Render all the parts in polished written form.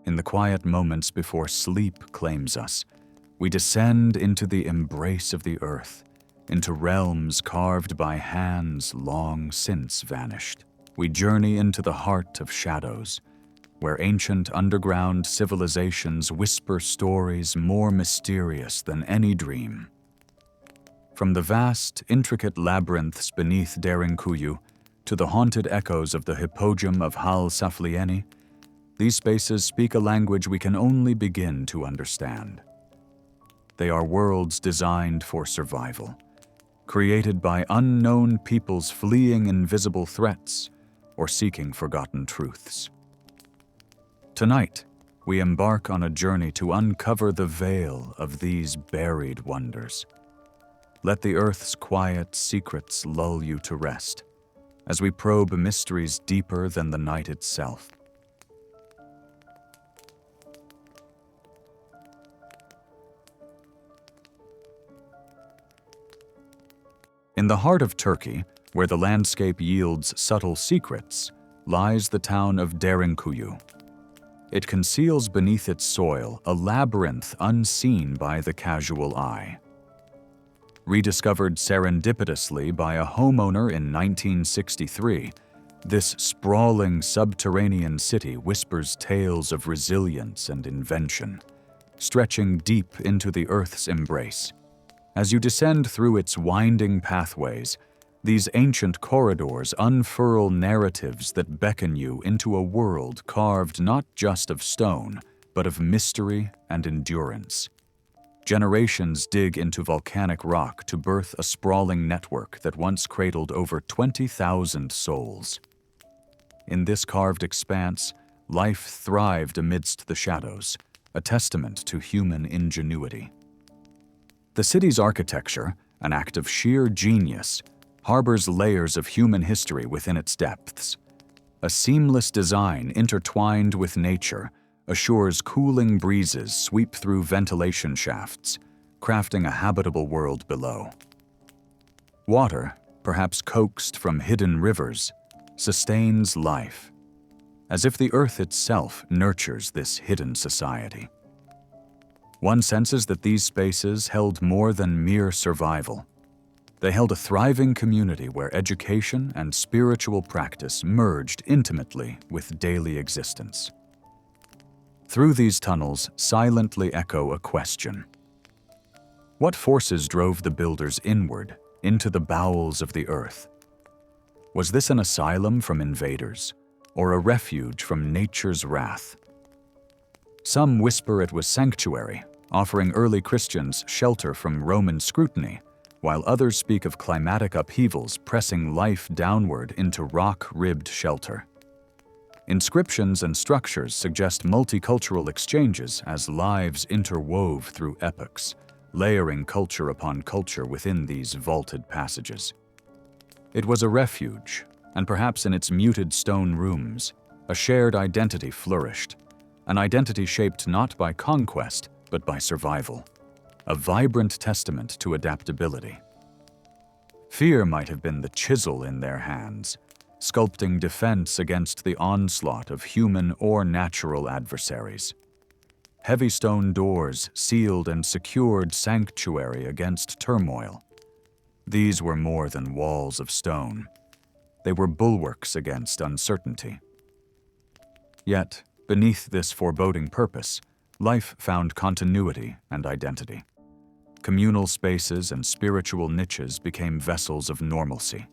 In the quiet moments before sleep claims us, we descend into the embrace of the earth, into realms carved by hands long since vanished. We journey into the heart of shadows, where ancient underground civilizations whisper stories more mysterious than any dream. From the vast, intricate labyrinths beneath Derinkuyu to the haunted echoes of the Hypogeum of Hal Saflieni, these spaces speak a language we can only begin to understand. They are worlds designed for survival, created by unknown peoples fleeing invisible threats or seeking forgotten truths. Tonight, we embark on a journey to uncover the veil of these buried wonders. Let the earth's quiet secrets lull you to rest, as we probe mysteries deeper than the night itself. In the heart of Turkey, where the landscape yields subtle secrets, lies the town of Derinkuyu. It conceals beneath its soil a labyrinth unseen by the casual eye. Rediscovered serendipitously by a homeowner in 1963, this sprawling subterranean city whispers tales of resilience and invention, stretching deep into the Earth's embrace. As you descend through its winding pathways, these ancient corridors unfurl narratives that beckon you into a world carved not just of stone, but of mystery and endurance. Generations dig into volcanic rock to birth a sprawling network that once cradled over 20,000 souls. In this carved expanse, life thrived amidst the shadows, a testament to human ingenuity. The city's architecture, an act of sheer genius, harbors layers of human history within its depths. A seamless design intertwined with nature assures cooling breezes sweep through ventilation shafts, crafting a habitable world below. Water, perhaps coaxed from hidden rivers, sustains life, as if the earth itself nurtures this hidden society. One senses that these spaces held more than mere survival. They held a thriving community where education and spiritual practice merged intimately with daily existence. Through these tunnels silently echo a question. What forces drove the builders inward, into the bowels of the earth? Was this an asylum from invaders, or a refuge from nature's wrath? Some whisper it was sanctuary, offering early Christians shelter from Roman scrutiny, while others speak of climatic upheavals pressing life downward into rock-ribbed shelter. Inscriptions and structures suggest multicultural exchanges as lives interwove through epochs, layering culture upon culture within these vaulted passages. It was a refuge, and perhaps in its muted stone rooms, a shared identity flourished, an identity shaped not by conquest, but by survival, a vibrant testament to adaptability. Fear might have been the chisel in their hands, sculpting defense against the onslaught of human or natural adversaries. Heavy stone doors sealed and secured sanctuary against turmoil. These were more than walls of stone. They were bulwarks against uncertainty. Yet, beneath this foreboding purpose, life found continuity and identity. Communal spaces and spiritual niches became vessels of normalcy,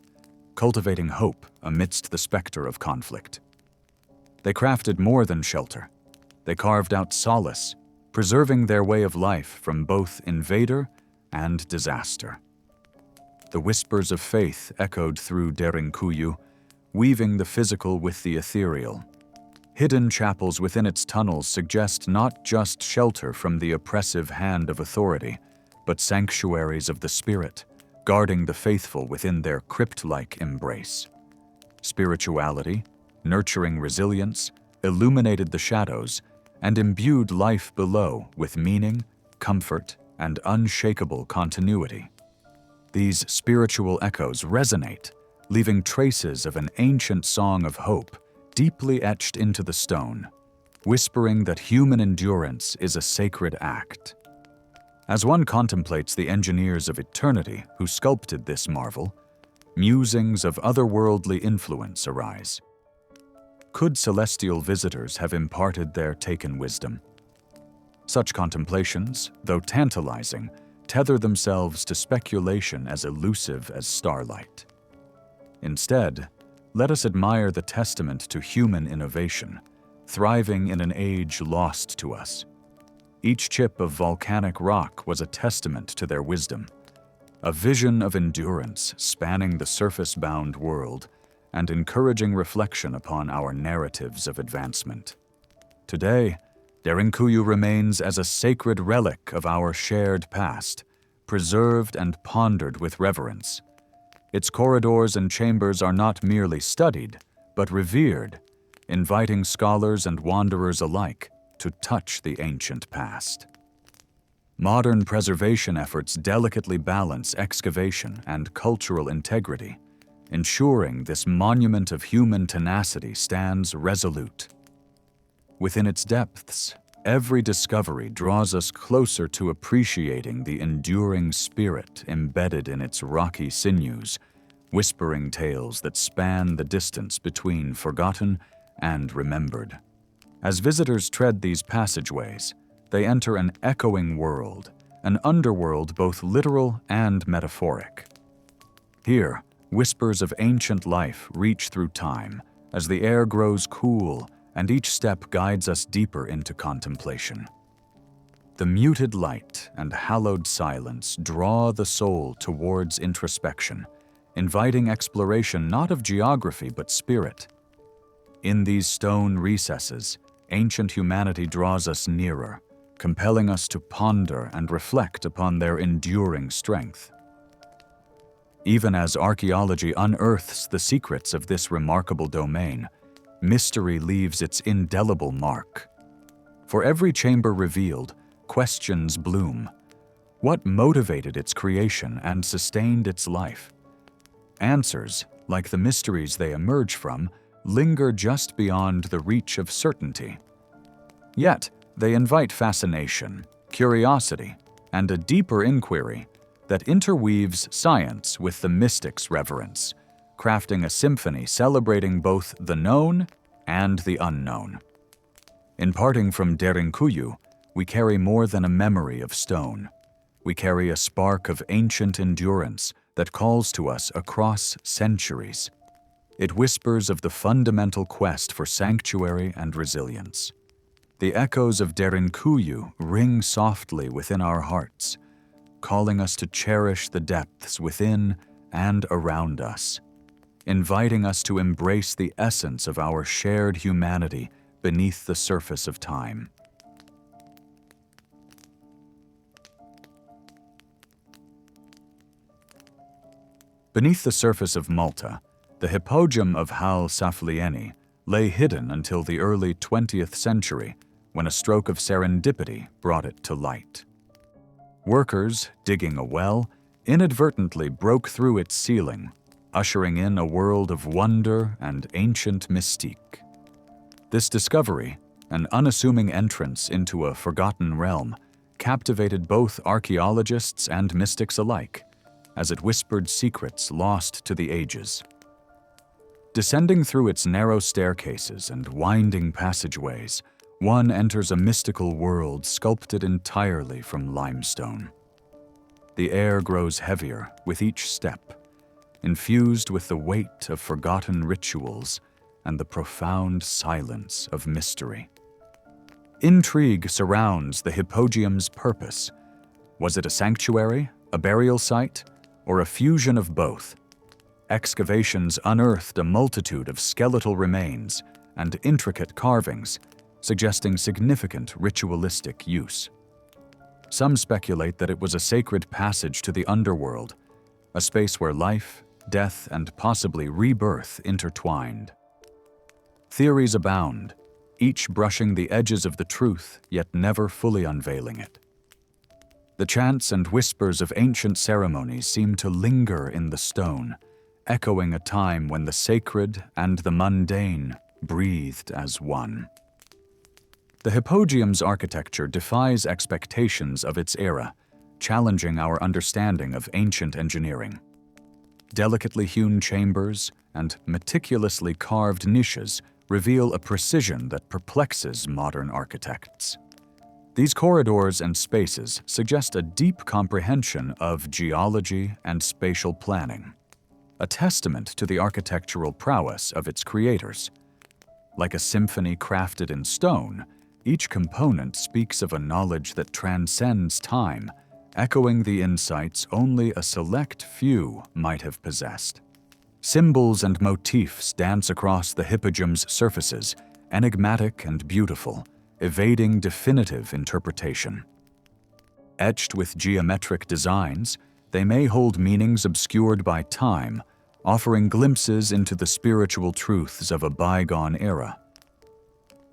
cultivating hope amidst the specter of conflict. They crafted more than shelter. They carved out solace, preserving their way of life from both invader and disaster. The whispers of faith echoed through Derinkuyu, weaving the physical with the ethereal. Hidden chapels within its tunnels suggest not just shelter from the oppressive hand of authority, but sanctuaries of the spirit, guarding the faithful within their crypt-like embrace. Spirituality, nurturing resilience, illuminated the shadows, and imbued life below with meaning, comfort, and unshakable continuity. These spiritual echoes resonate, leaving traces of an ancient song of hope deeply etched into the stone. whispering that human endurance is a sacred act. As one contemplates the engineers of eternity who sculpted this marvel, musings of otherworldly influence arise. Could celestial visitors have imparted their taken wisdom? Such contemplations, though tantalizing, tether themselves to speculation as elusive as starlight. Instead, let us admire the testament to human innovation, thriving in an age lost to us. Each chip of volcanic rock was a testament to their wisdom, a vision of endurance spanning the surface-bound world and encouraging reflection upon our narratives of advancement. Today, Derinkuyu remains as a sacred relic of our shared past, preserved and pondered with reverence. Its corridors and chambers are not merely studied, but revered, inviting scholars and wanderers alike to touch the ancient past. Modern preservation efforts delicately balance excavation and cultural integrity, ensuring this monument of human tenacity stands resolute. Within its depths, every discovery draws us closer to appreciating the enduring spirit embedded in its rocky sinews, whispering tales that span the distance between forgotten and remembered. As visitors tread these passageways, they enter an echoing world, an underworld both literal and metaphoric. Here, whispers of ancient life reach through time as the air grows cool and each step guides us deeper into contemplation. The muted light and hallowed silence draw the soul towards introspection, inviting exploration not of geography but spirit. In these stone recesses, ancient humanity draws us nearer, compelling us to ponder and reflect upon their enduring strength. Even as archaeology unearths the secrets of this remarkable domain, mystery leaves its indelible mark. For every chamber revealed, questions bloom. What motivated its creation and sustained its life? Answers, like the mysteries they emerge from, linger just beyond the reach of certainty. Yet, they invite fascination, curiosity, and a deeper inquiry that interweaves science with the mystic's reverence, crafting a symphony celebrating both the known and the unknown. In parting from Derinkuyu, we carry more than a memory of stone. We carry a spark of ancient endurance that calls to us across centuries. It whispers of the fundamental quest for sanctuary and resilience. The echoes of Derinkuyu ring softly within our hearts, calling us to cherish the depths within and around us, inviting us to embrace the essence of our shared humanity beneath the surface of time. Beneath the surface of Malta, the Hypogeum of Hal Saflieni lay hidden until the early 20th century, when a stroke of serendipity brought it to light. Workers, digging a well, inadvertently broke through its ceiling, ushering in a world of wonder and ancient mystique. This discovery, an unassuming entrance into a forgotten realm, captivated both archaeologists and mystics alike, as it whispered secrets lost to the ages. Descending through its narrow staircases and winding passageways, one enters a mystical world sculpted entirely from limestone. The air grows heavier with each step, infused with the weight of forgotten rituals and the profound silence of mystery. Intrigue surrounds the Hypogeum's purpose. Was it a sanctuary, a burial site, or a fusion of both? Excavations unearthed a multitude of skeletal remains and intricate carvings, suggesting significant ritualistic use. Some speculate that it was a sacred passage to the underworld, a space where life, death, and possibly rebirth intertwined. Theories abound, each brushing the edges of the truth, yet never fully unveiling it. The chants and whispers of ancient ceremonies seem to linger in the stone, echoing a time when the sacred and the mundane breathed as one. The Hypogeum's architecture defies expectations of its era, challenging our understanding of ancient engineering. Delicately hewn chambers and meticulously carved niches reveal a precision that perplexes modern architects. These corridors and spaces suggest a deep comprehension of geology and spatial planning, a testament to the architectural prowess of its creators. Like a symphony crafted in stone, each component speaks of a knowledge that transcends time, echoing the insights only a select few might have possessed. Symbols and motifs dance across the Hypogeum's surfaces, enigmatic and beautiful, evading definitive interpretation. Etched with geometric designs, they may hold meanings obscured by time, offering glimpses into the spiritual truths of a bygone era.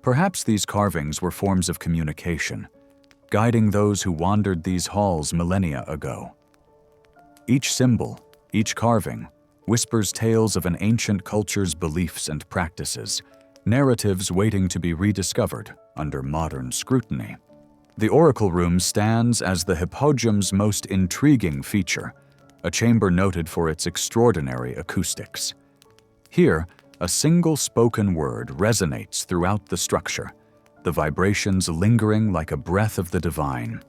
Perhaps these carvings were forms of communication, guiding those who wandered these halls millennia ago. Each symbol, each carving, whispers tales of an ancient culture's beliefs and practices, narratives waiting to be rediscovered under modern scrutiny. The Oracle Room stands as the Hypogeum's most intriguing feature, a chamber noted for its extraordinary acoustics. Here, a single spoken word resonates throughout the structure, the vibrations lingering like a breath of the divine.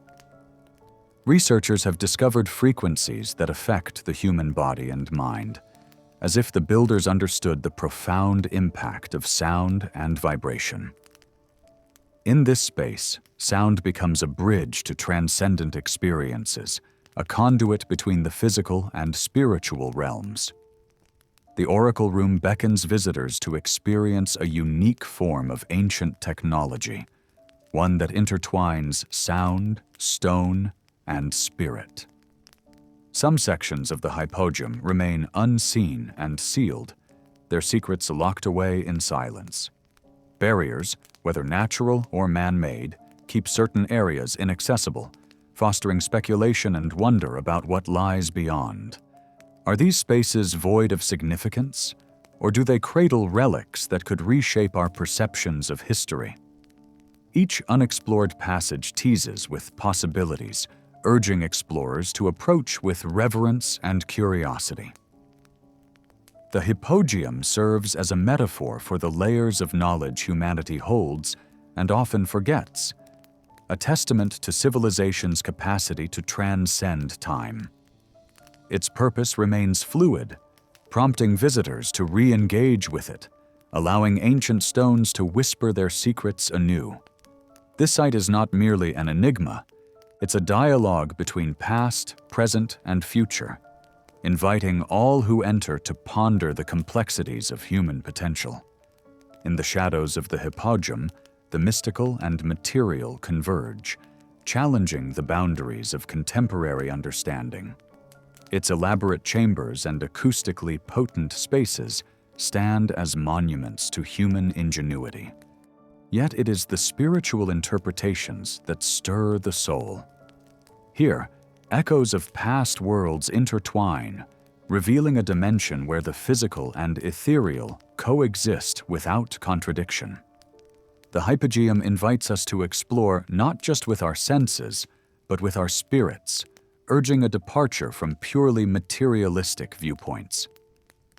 Researchers have discovered frequencies that affect the human body and mind, as if the builders understood the profound impact of sound and vibration. In this space, sound becomes a bridge to transcendent experiences, a conduit between the physical and spiritual realms. The Oracle Room beckons visitors to experience a unique form of ancient technology, one that intertwines sound, stone, and spirit. Some sections of the Hypogeum remain unseen and sealed, their secrets locked away in silence. Barriers, whether natural or man-made, keep certain areas inaccessible, fostering speculation and wonder about what lies beyond. Are these spaces void of significance, or do they cradle relics that could reshape our perceptions of history? Each unexplored passage teases with possibilities, urging explorers to approach with reverence and curiosity. The Hypogeum serves as a metaphor for the layers of knowledge humanity holds and often forgets, a testament to civilization's capacity to transcend time. Its purpose remains fluid, prompting visitors to re-engage with it, allowing ancient stones to whisper their secrets anew. This site is not merely an enigma, it's a dialogue between past, present, and future, inviting all who enter to ponder the complexities of human potential. In the shadows of the Hypogeum, the mystical and material converge, challenging the boundaries of contemporary understanding. Its elaborate chambers and acoustically potent spaces stand as monuments to human ingenuity. Yet it is the spiritual interpretations that stir the soul. Here, echoes of past worlds intertwine, revealing a dimension where the physical and ethereal coexist without contradiction. The Hypogeum invites us to explore not just with our senses, but with our spirits, urging a departure from purely materialistic viewpoints.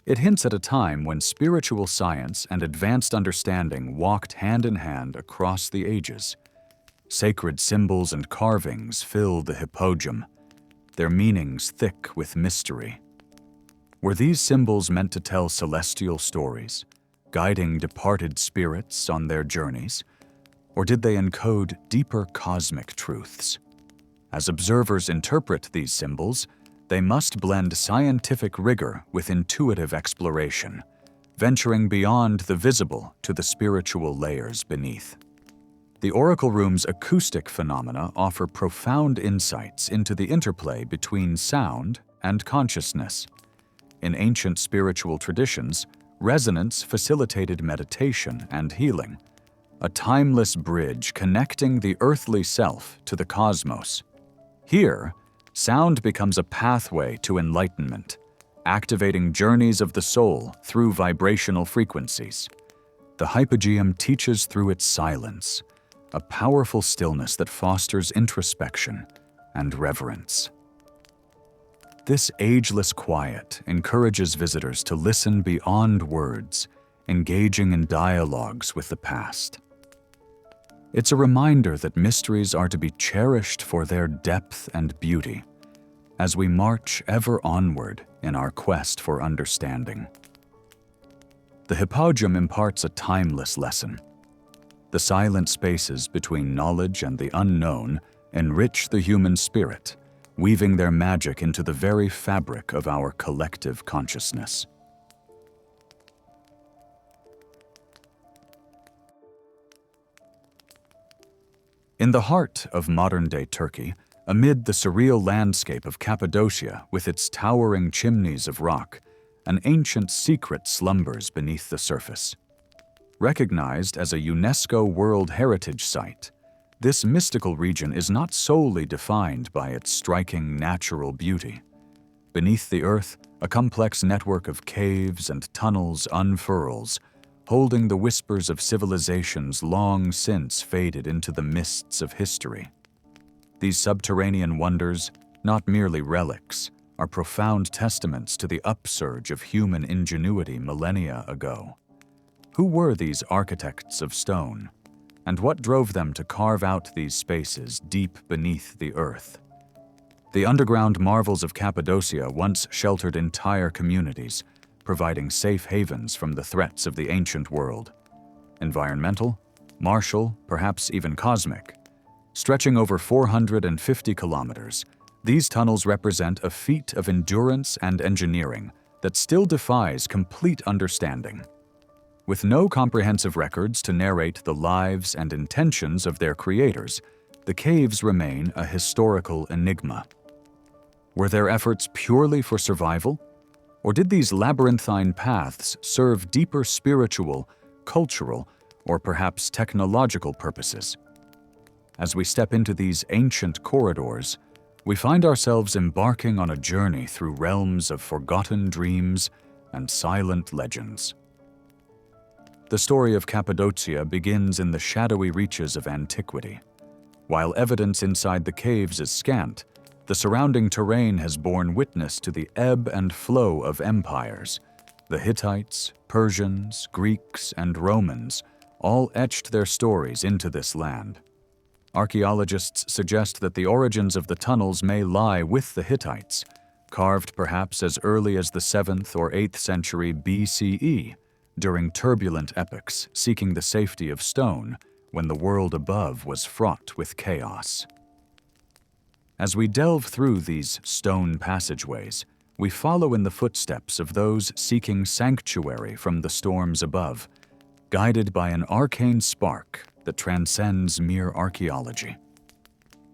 It hints at a time when spiritual science and advanced understanding walked hand in hand across the ages. Sacred symbols and carvings fill the Hypogeum, their meanings thick with mystery. Were these symbols meant to tell celestial stories, guiding departed spirits on their journeys, or did they encode deeper cosmic truths? As observers interpret these symbols, they must blend scientific rigor with intuitive exploration, venturing beyond the visible to the spiritual layers beneath. The Oracle Room's acoustic phenomena offer profound insights into the interplay between sound and consciousness. In ancient spiritual traditions, resonance facilitated meditation and healing, a timeless bridge connecting the earthly self to the cosmos. Here, sound becomes a pathway to enlightenment, activating journeys of the soul through vibrational frequencies. The Hypogeum teaches through its silence, a powerful stillness that fosters introspection and reverence. This ageless quiet encourages visitors to listen beyond words, engaging in dialogues with the past. It's a reminder that mysteries are to be cherished for their depth and beauty as we march ever onward in our quest for understanding. The Hypogeum imparts a timeless lesson. The silent spaces between knowledge and the unknown enrich the human spirit, weaving their magic into the very fabric of our collective consciousness. In the heart of modern-day Turkey, amid the surreal landscape of Cappadocia with its towering chimneys of rock, an ancient secret slumbers beneath the surface. Recognized as a UNESCO World Heritage Site, this mystical region is not solely defined by its striking natural beauty. Beneath the earth, a complex network of caves and tunnels unfurls, holding the whispers of civilizations long since faded into the mists of history. These subterranean wonders, not merely relics, are profound testaments to the upsurge of human ingenuity millennia ago. Who were these architects of stone, and what drove them to carve out these spaces deep beneath the earth? The underground marvels of Cappadocia once sheltered entire communities, providing safe havens from the threats of the ancient world. Environmental, martial, perhaps even cosmic. Stretching over 450 kilometers, these tunnels represent a feat of endurance and engineering that still defies complete understanding. With no comprehensive records to narrate the lives and intentions of their creators, the caves remain a historical enigma. Were their efforts purely for survival? Or did these labyrinthine paths serve deeper spiritual, cultural, or perhaps technological purposes? As we step into these ancient corridors, we find ourselves embarking on a journey through realms of forgotten dreams and silent legends. The story of Cappadocia begins in the shadowy reaches of antiquity. While evidence inside the caves is scant, the surrounding terrain has borne witness to the ebb and flow of empires. The Hittites, Persians, Greeks, and Romans all etched their stories into this land. Archaeologists suggest that the origins of the tunnels may lie with the Hittites, carved perhaps as early as the 7th or 8th century BCE, during turbulent epochs seeking the safety of stone when the world above was fraught with chaos. As we delve through these stone passageways, we follow in the footsteps of those seeking sanctuary from the storms above, guided by an arcane spark that transcends mere archaeology.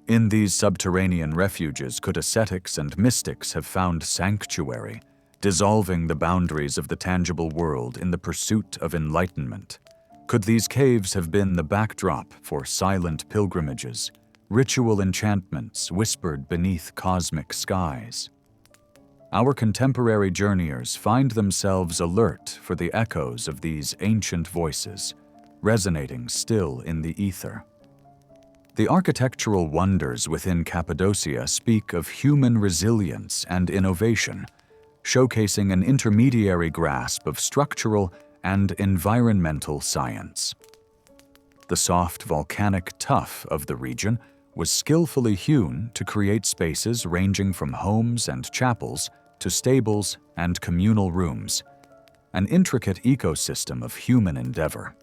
In these subterranean refuges could ascetics and mystics have found sanctuary, dissolving the boundaries of the tangible world in the pursuit of enlightenment. Could these caves have been the backdrop for silent pilgrimages, ritual enchantments whispered beneath cosmic skies? Our contemporary journeyers find themselves alert for the echoes of these ancient voices, resonating still in the ether. The architectural wonders within Cappadocia speak of human resilience and innovation, showcasing an intermediary grasp of structural and environmental science. The soft volcanic tuff of the region was skillfully hewn to create spaces ranging from homes and chapels to stables and communal rooms, an intricate ecosystem of human endeavor.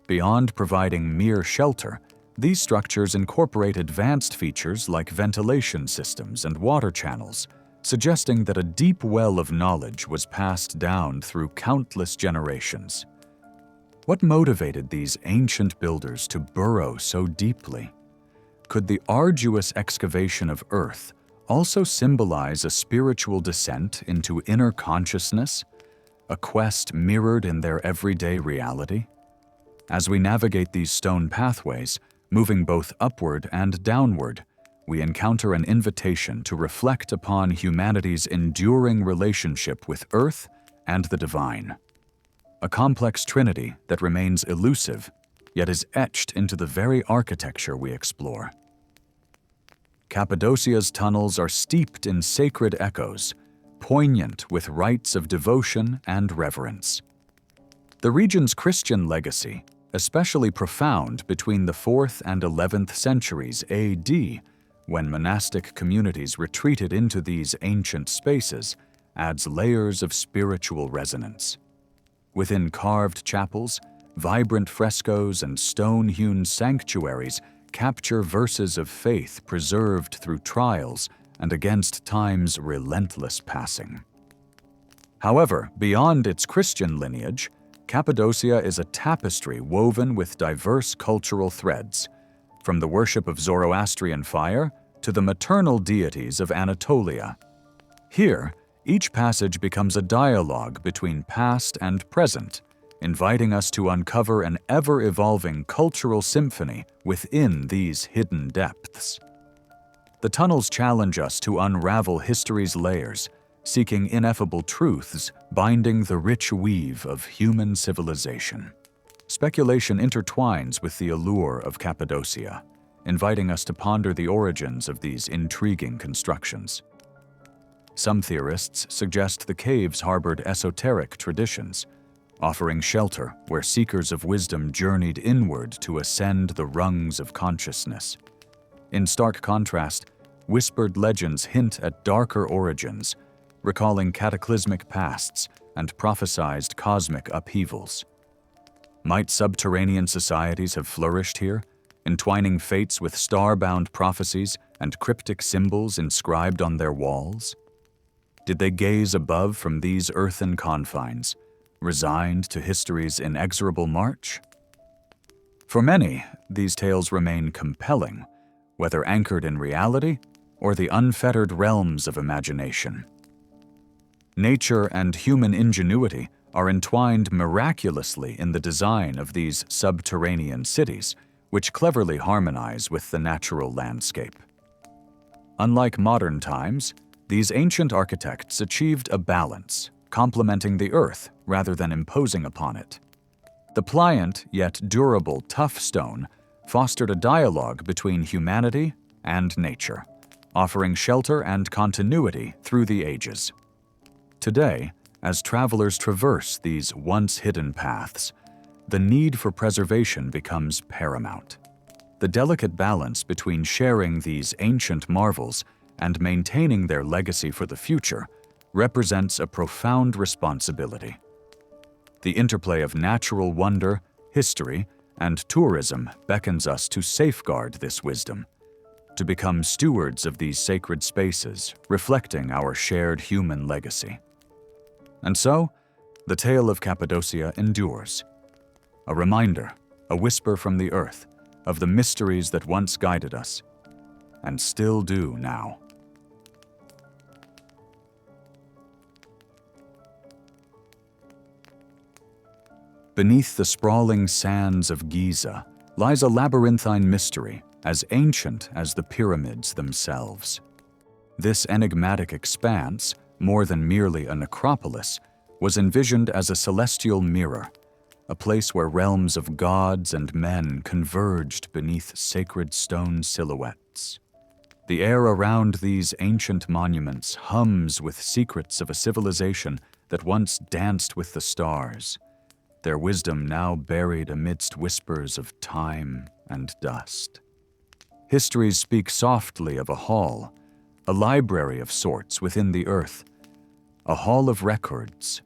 Beyond providing mere shelter, these structures incorporate advanced features like ventilation systems and water channels, suggesting that a deep well of knowledge was passed down through countless generations. What motivated these ancient builders to burrow so deeply? Could the arduous excavation of Earth also symbolize a spiritual descent into inner consciousness, a quest mirrored in their everyday reality? As we navigate these stone pathways, moving both upward and downward, we encounter an invitation to reflect upon humanity's enduring relationship with Earth and the divine. A complex trinity that remains elusive yet is etched into the very architecture we explore. Cappadocia's tunnels are steeped in sacred echoes, poignant with rites of devotion and reverence. The region's Christian legacy, especially profound between the 4th and 11th centuries AD, when monastic communities retreated into these ancient spaces, adds layers of spiritual resonance. Within carved chapels, vibrant frescoes and stone-hewn sanctuaries capture verses of faith preserved through trials and against time's relentless passing. However, beyond its Christian lineage, Cappadocia is a tapestry woven with diverse cultural threads, from the worship of Zoroastrian fire to the maternal deities of Anatolia. Here, each passage becomes a dialogue between past and present, inviting us to uncover an ever-evolving cultural symphony within these hidden depths. The tunnels challenge us to unravel history's layers, seeking ineffable truths binding the rich weave of human civilization. Speculation intertwines with the allure of Cappadocia, inviting us to ponder the origins of these intriguing constructions. Some theorists suggest the caves harbored esoteric traditions, offering shelter where seekers of wisdom journeyed inward to ascend the rungs of consciousness. In stark contrast, whispered legends hint at darker origins, recalling cataclysmic pasts and prophesied cosmic upheavals. Might subterranean societies have flourished here, entwining fates with star-bound prophecies and cryptic symbols inscribed on their walls? Did they gaze above from these earthen confines, resigned to history's inexorable march? For many, these tales remain compelling, whether anchored in reality or the unfettered realms of imagination. Nature and human ingenuity are entwined miraculously in the design of these subterranean cities, which cleverly harmonize with the natural landscape. Unlike modern times, these ancient architects achieved a balance, complementing the earth rather than imposing upon it. The pliant yet durable tough stone fostered a dialogue between humanity and nature, offering shelter and continuity through the ages. Today, as travelers traverse these once-hidden paths, the need for preservation becomes paramount. The delicate balance between sharing these ancient marvels and maintaining their legacy for the future represents a profound responsibility. The interplay of natural wonder, history, and tourism beckons us to safeguard this wisdom, to become stewards of these sacred spaces, reflecting our shared human legacy. And so, the tale of Cappadocia endures. A reminder, a whisper from the earth, of the mysteries that once guided us, and still do now. Beneath the sprawling sands of Giza lies a labyrinthine mystery as ancient as the pyramids themselves. This enigmatic expanse, more than merely a necropolis, was envisioned as a celestial mirror, a place where realms of gods and men converged beneath sacred stone silhouettes. The air around these ancient monuments hums with secrets of a civilization that once danced with the stars, their wisdom now buried amidst whispers of time and dust. Histories speak softly of a hall, a library of sorts within the earth, a hall of records,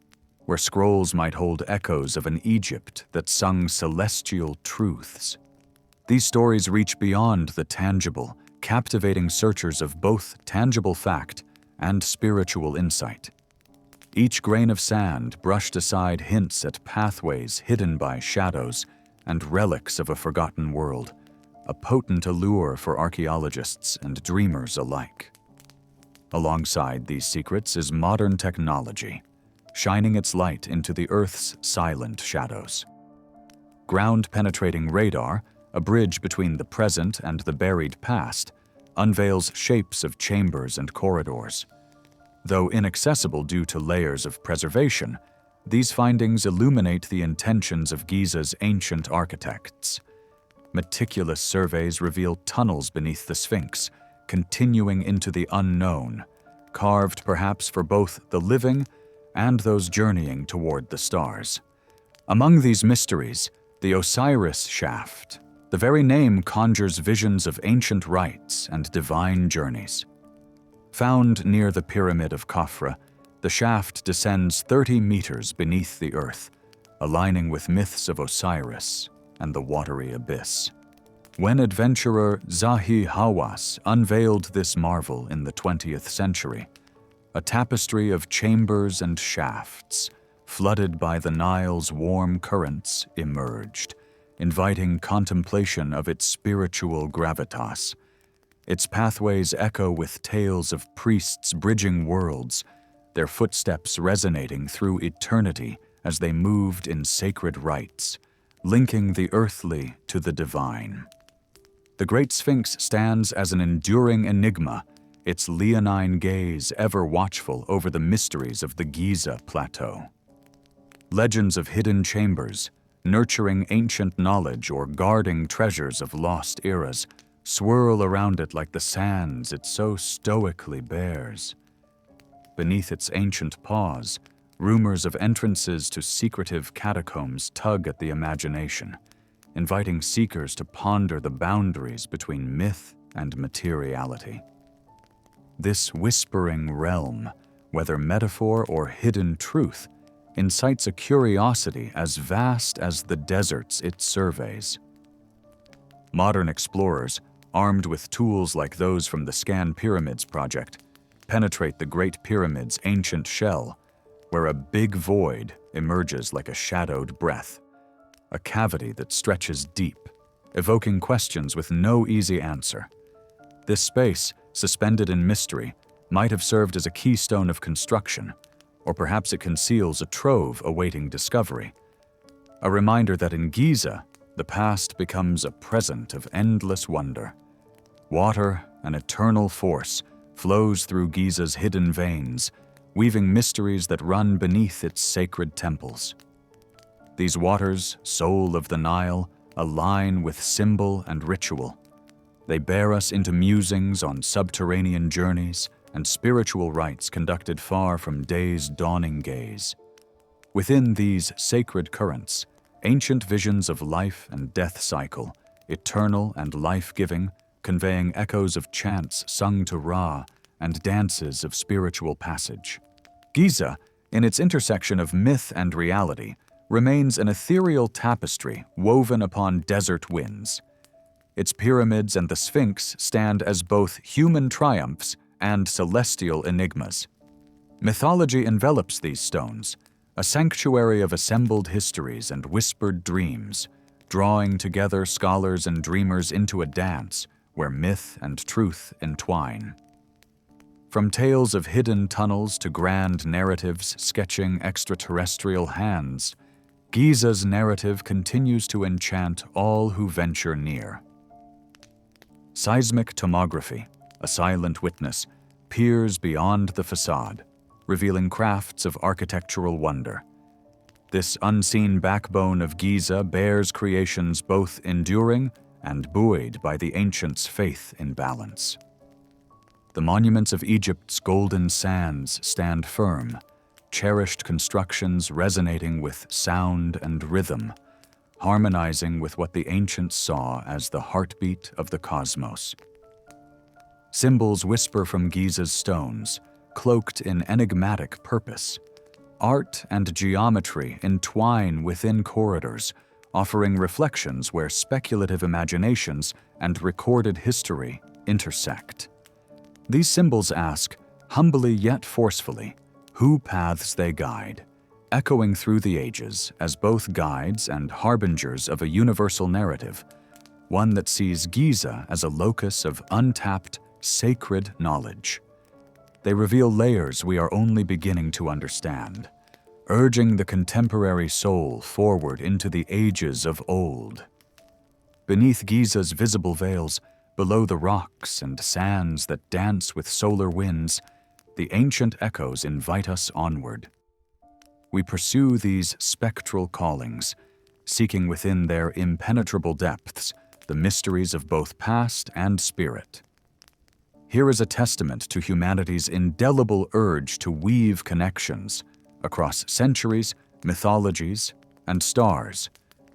where scrolls might hold echoes of an Egypt that sung celestial truths. These stories reach beyond the tangible, captivating searchers of both tangible fact and spiritual insight. Each grain of sand brushed aside hints at pathways hidden by shadows and relics of a forgotten world, a potent allure for archaeologists and dreamers alike. Alongside these secrets is modern technology, shining its light into the Earth's silent shadows. Ground-penetrating radar, a bridge between the present and the buried past, unveils shapes of chambers and corridors. Though inaccessible due to layers of preservation, these findings illuminate the intentions of Giza's ancient architects. Meticulous surveys reveal tunnels beneath the Sphinx, continuing into the unknown, carved perhaps for both the living and those journeying toward the stars. Among these mysteries, the Osiris shaft. The very name conjures visions of ancient rites and divine journeys. Found near the Pyramid of Khafra, the shaft descends 30 meters beneath the earth, aligning with myths of Osiris and the watery abyss. When adventurer Zahi Hawass unveiled this marvel in the 20th century, a tapestry of chambers and shafts, flooded by the Nile's warm currents, emerged, inviting contemplation of its spiritual gravitas. Its pathways echo with tales of priests bridging worlds, their footsteps resonating through eternity as they moved in sacred rites, linking the earthly to the divine. The Great Sphinx stands as an enduring enigma, its leonine gaze ever watchful over the mysteries of the Giza Plateau. Legends of hidden chambers, nurturing ancient knowledge or guarding treasures of lost eras, swirl around it like the sands it so stoically bears. Beneath its ancient paws, rumors of entrances to secretive catacombs tug at the imagination, inviting seekers to ponder the boundaries between myth and materiality. This whispering realm, whether metaphor or hidden truth, incites a curiosity as vast as the deserts it surveys. Modern explorers, armed with tools like those from the Scan Pyramids project, penetrate the Great Pyramid's ancient shell, where a big void emerges like a shadowed breath, a cavity that stretches deep, evoking questions with no easy answer. This space, suspended in mystery, might have served as a keystone of construction, or perhaps it conceals a trove awaiting discovery. A reminder that in Giza, the past becomes a present of endless wonder. Water, an eternal force, flows through Giza's hidden veins, weaving mysteries that run beneath its sacred temples. These waters, soul of the Nile, align with symbol and ritual. They bear us into musings on subterranean journeys and spiritual rites conducted far from day's dawning gaze. Within these sacred currents, ancient visions of life and death cycle, eternal and life-giving, conveying echoes of chants sung to Ra and dances of spiritual passage. Giza, in its intersection of myth and reality, remains an ethereal tapestry woven upon desert winds. Its pyramids and the Sphinx stand as both human triumphs and celestial enigmas. Mythology envelops these stones, a sanctuary of assembled histories and whispered dreams, drawing together scholars and dreamers into a dance where myth and truth entwine. From tales of hidden tunnels to grand narratives sketching extraterrestrial hands, Giza's narrative continues to enchant all who venture near. Seismic tomography, a silent witness, peers beyond the facade, revealing crafts of architectural wonder. This unseen backbone of Giza bears creations both enduring and buoyed by the ancients' faith in balance. The monuments of Egypt's golden sands stand firm, cherished constructions resonating with sound and rhythm, harmonizing with what the ancients saw as the heartbeat of the cosmos. Symbols whisper from Giza's stones, cloaked in enigmatic purpose. Art and geometry entwine within corridors, offering reflections where speculative imaginations and recorded history intersect. These symbols ask, humbly yet forcefully, who paths they guide, echoing through the ages as both guides and harbingers of a universal narrative, one that sees Giza as a locus of untapped, sacred knowledge. They reveal layers we are only beginning to understand, urging the contemporary soul forward into the ages of old. Beneath Giza's visible veils, below the rocks and sands that dance with solar winds, the ancient echoes invite us onward. we pursue these spectral callings, seeking within their impenetrable depths the mysteries of both past and spirit. Here is a testament to humanity's indelible urge to weave connections across centuries, mythologies, and stars,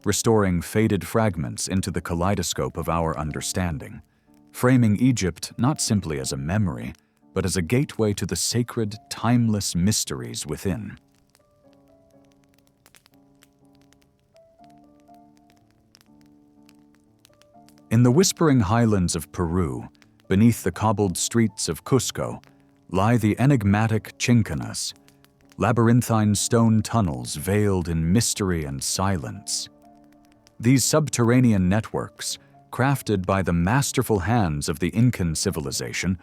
restoring faded fragments into the kaleidoscope of our understanding, framing Egypt not simply as a memory, but as a gateway to the sacred, timeless mysteries within. In the whispering highlands of Peru, beneath the cobbled streets of Cusco, lie the enigmatic Chincanas, labyrinthine stone tunnels veiled in mystery and silence. These subterranean networks, crafted by the masterful hands of the Incan civilization,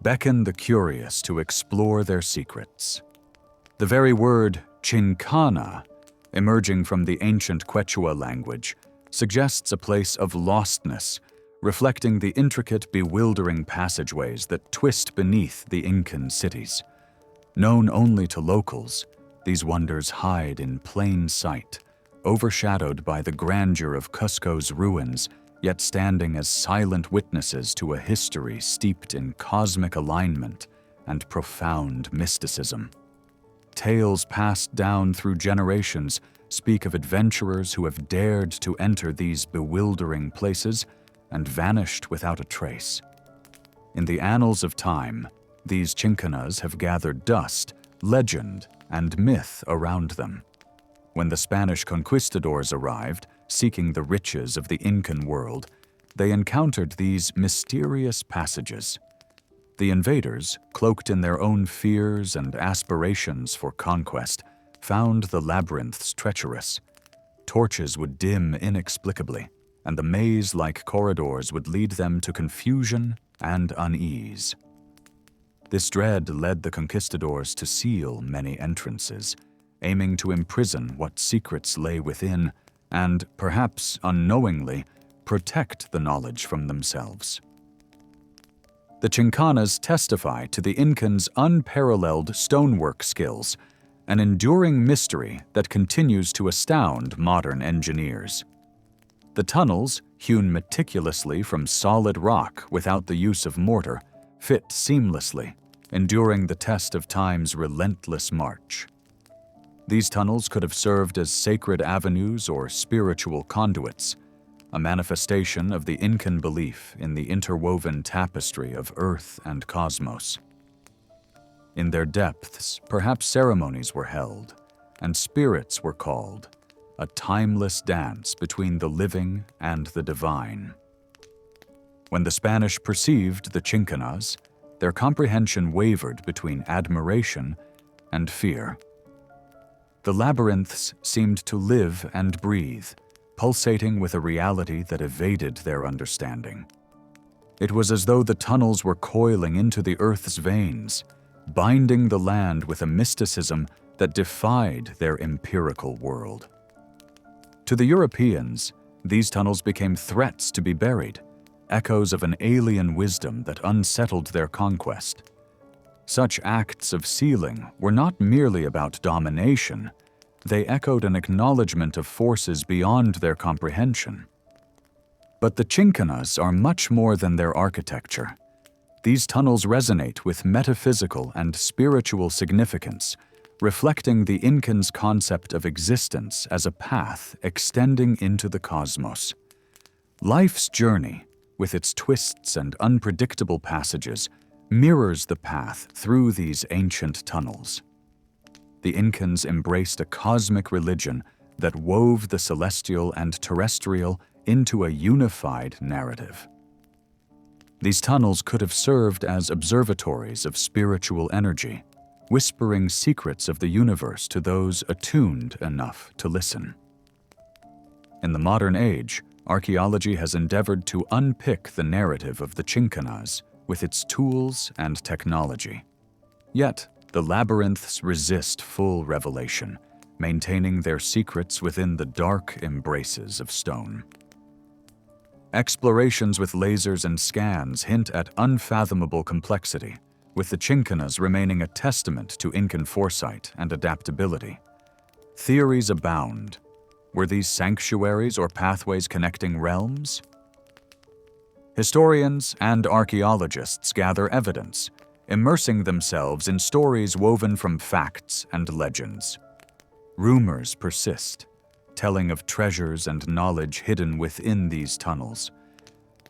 beckon the curious to explore their secrets. The very word Chincana, emerging from the ancient Quechua language, suggests a place of lostness, reflecting the intricate, bewildering passageways that twist beneath the Incan cities. Known only to locals, these wonders hide in plain sight, overshadowed by the grandeur of Cusco's ruins, yet standing as silent witnesses to a history steeped in cosmic alignment and profound mysticism. Tales passed down through generations speak of adventurers who have dared to enter these bewildering places and vanished without a trace. In the annals of time, these Chincanas have gathered dust, legend, and myth around them. When the Spanish conquistadors arrived, seeking the riches of the Incan world, they encountered these mysterious passages. The invaders, cloaked in their own fears and aspirations for conquest, found the labyrinths treacherous. Torches would dim inexplicably, and the maze-like corridors would lead them to confusion and unease. This dread led the conquistadors to seal many entrances, aiming to imprison what secrets lay within and, perhaps unknowingly, protect the knowledge from themselves. The Chincanas testify to the Incans' unparalleled stonework skills, an enduring mystery that continues to astound modern engineers. The tunnels, hewn meticulously from solid rock without the use of mortar, fit seamlessly, enduring the test of time's relentless march. These tunnels could have served as sacred avenues or spiritual conduits, a manifestation of the Incan belief in the interwoven tapestry of earth and cosmos. In their depths, perhaps ceremonies were held, and spirits were called, a timeless dance between the living and the divine. When the Spanish perceived the Chincanas, their comprehension wavered between admiration and fear. The labyrinths seemed to live and breathe, pulsating with a reality that evaded their understanding. It was as though the tunnels were coiling into the earth's veins, binding the land with a mysticism that defied their empirical world. To the Europeans, these tunnels became threats to be buried, echoes of an alien wisdom that unsettled their conquest. Such acts of sealing were not merely about domination, they echoed an acknowledgement of forces beyond their comprehension. But the Chincanas are much more than their architecture. These tunnels resonate with metaphysical and spiritual significance, reflecting the Incans' concept of existence as a path extending into the cosmos. Life's journey, with its twists and unpredictable passages, mirrors the path through these ancient tunnels. The Incans embraced a cosmic religion that wove the celestial and terrestrial into a unified narrative. These tunnels could have served as observatories of spiritual energy, whispering secrets of the universe to those attuned enough to listen. In the modern age, archaeology has endeavored to unpick the narrative of the Chincanas with its tools and technology. Yet, the labyrinths resist full revelation, maintaining their secrets within the dark embraces of stone. Explorations with lasers and scans hint at unfathomable complexity, with the Chincanas remaining a testament to Incan foresight and adaptability. Theories abound. Were these sanctuaries or pathways connecting realms? Historians and archaeologists gather evidence, immersing themselves in stories woven from facts and legends. Rumors persist, telling of treasures and knowledge hidden within these tunnels.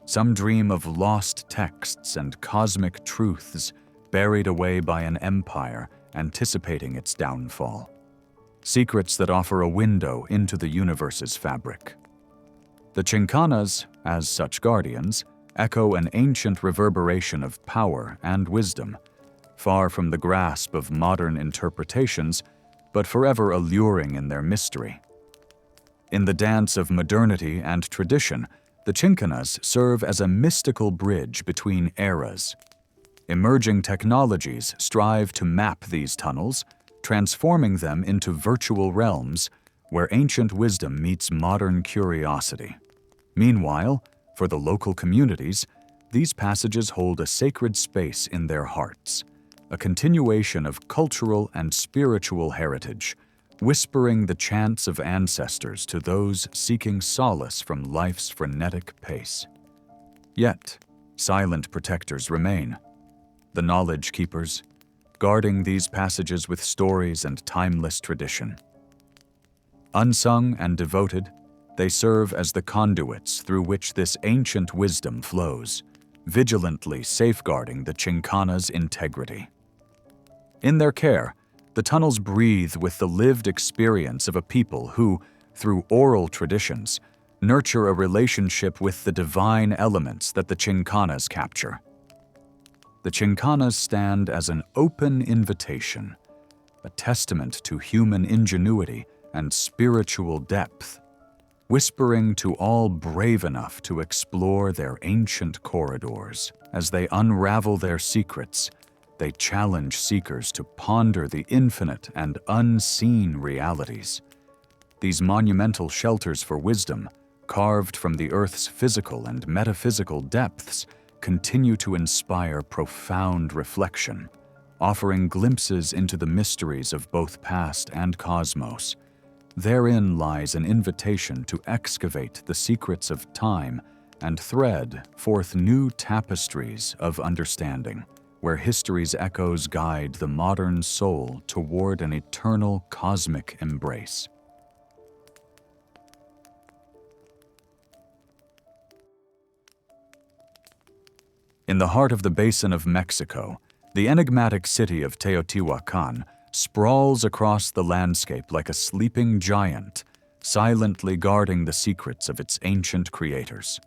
Some dream of lost texts and cosmic truths buried away by an empire anticipating its downfall. Secrets that offer a window into the universe's fabric. The Chincanas, as such guardians, echo an ancient reverberation of power and wisdom, far from the grasp of modern interpretations, but forever alluring in their mystery. In the dance of modernity and tradition, the Chincanas serve as a mystical bridge between eras. Emerging technologies strive to map these tunnels, transforming them into virtual realms where ancient wisdom meets modern curiosity. Meanwhile, for the local communities, these passages hold a sacred space in their hearts, a continuation of cultural and spiritual heritage, whispering the chants of ancestors to those seeking solace from life's frenetic pace. Yet, silent protectors remain. The knowledge keepers, guarding these passages with stories and timeless tradition. Unsung and devoted, they serve as the conduits through which this ancient wisdom flows, vigilantly safeguarding the Chincana's integrity. In their care, the tunnels breathe with the lived experience of a people who, through oral traditions, nurture a relationship with the divine elements that the Chincanas capture. The Chincanas stand as an open invitation, a testament to human ingenuity and spiritual depth, whispering to all brave enough to explore their ancient corridors. As they unravel their secrets, they challenge seekers to ponder the infinite and unseen realities. These monumental shelters for wisdom, carved from the Earth's physical and metaphysical depths, continue to inspire profound reflection, offering glimpses into the mysteries of both past and cosmos. Therein lies an invitation to excavate the secrets of time and thread forth new tapestries of understanding, where history's echoes guide the modern soul toward an eternal cosmic embrace. In the heart of the Basin of Mexico, the enigmatic city of Teotihuacan sprawls across the landscape like a sleeping giant, silently guarding the secrets of its ancient creators.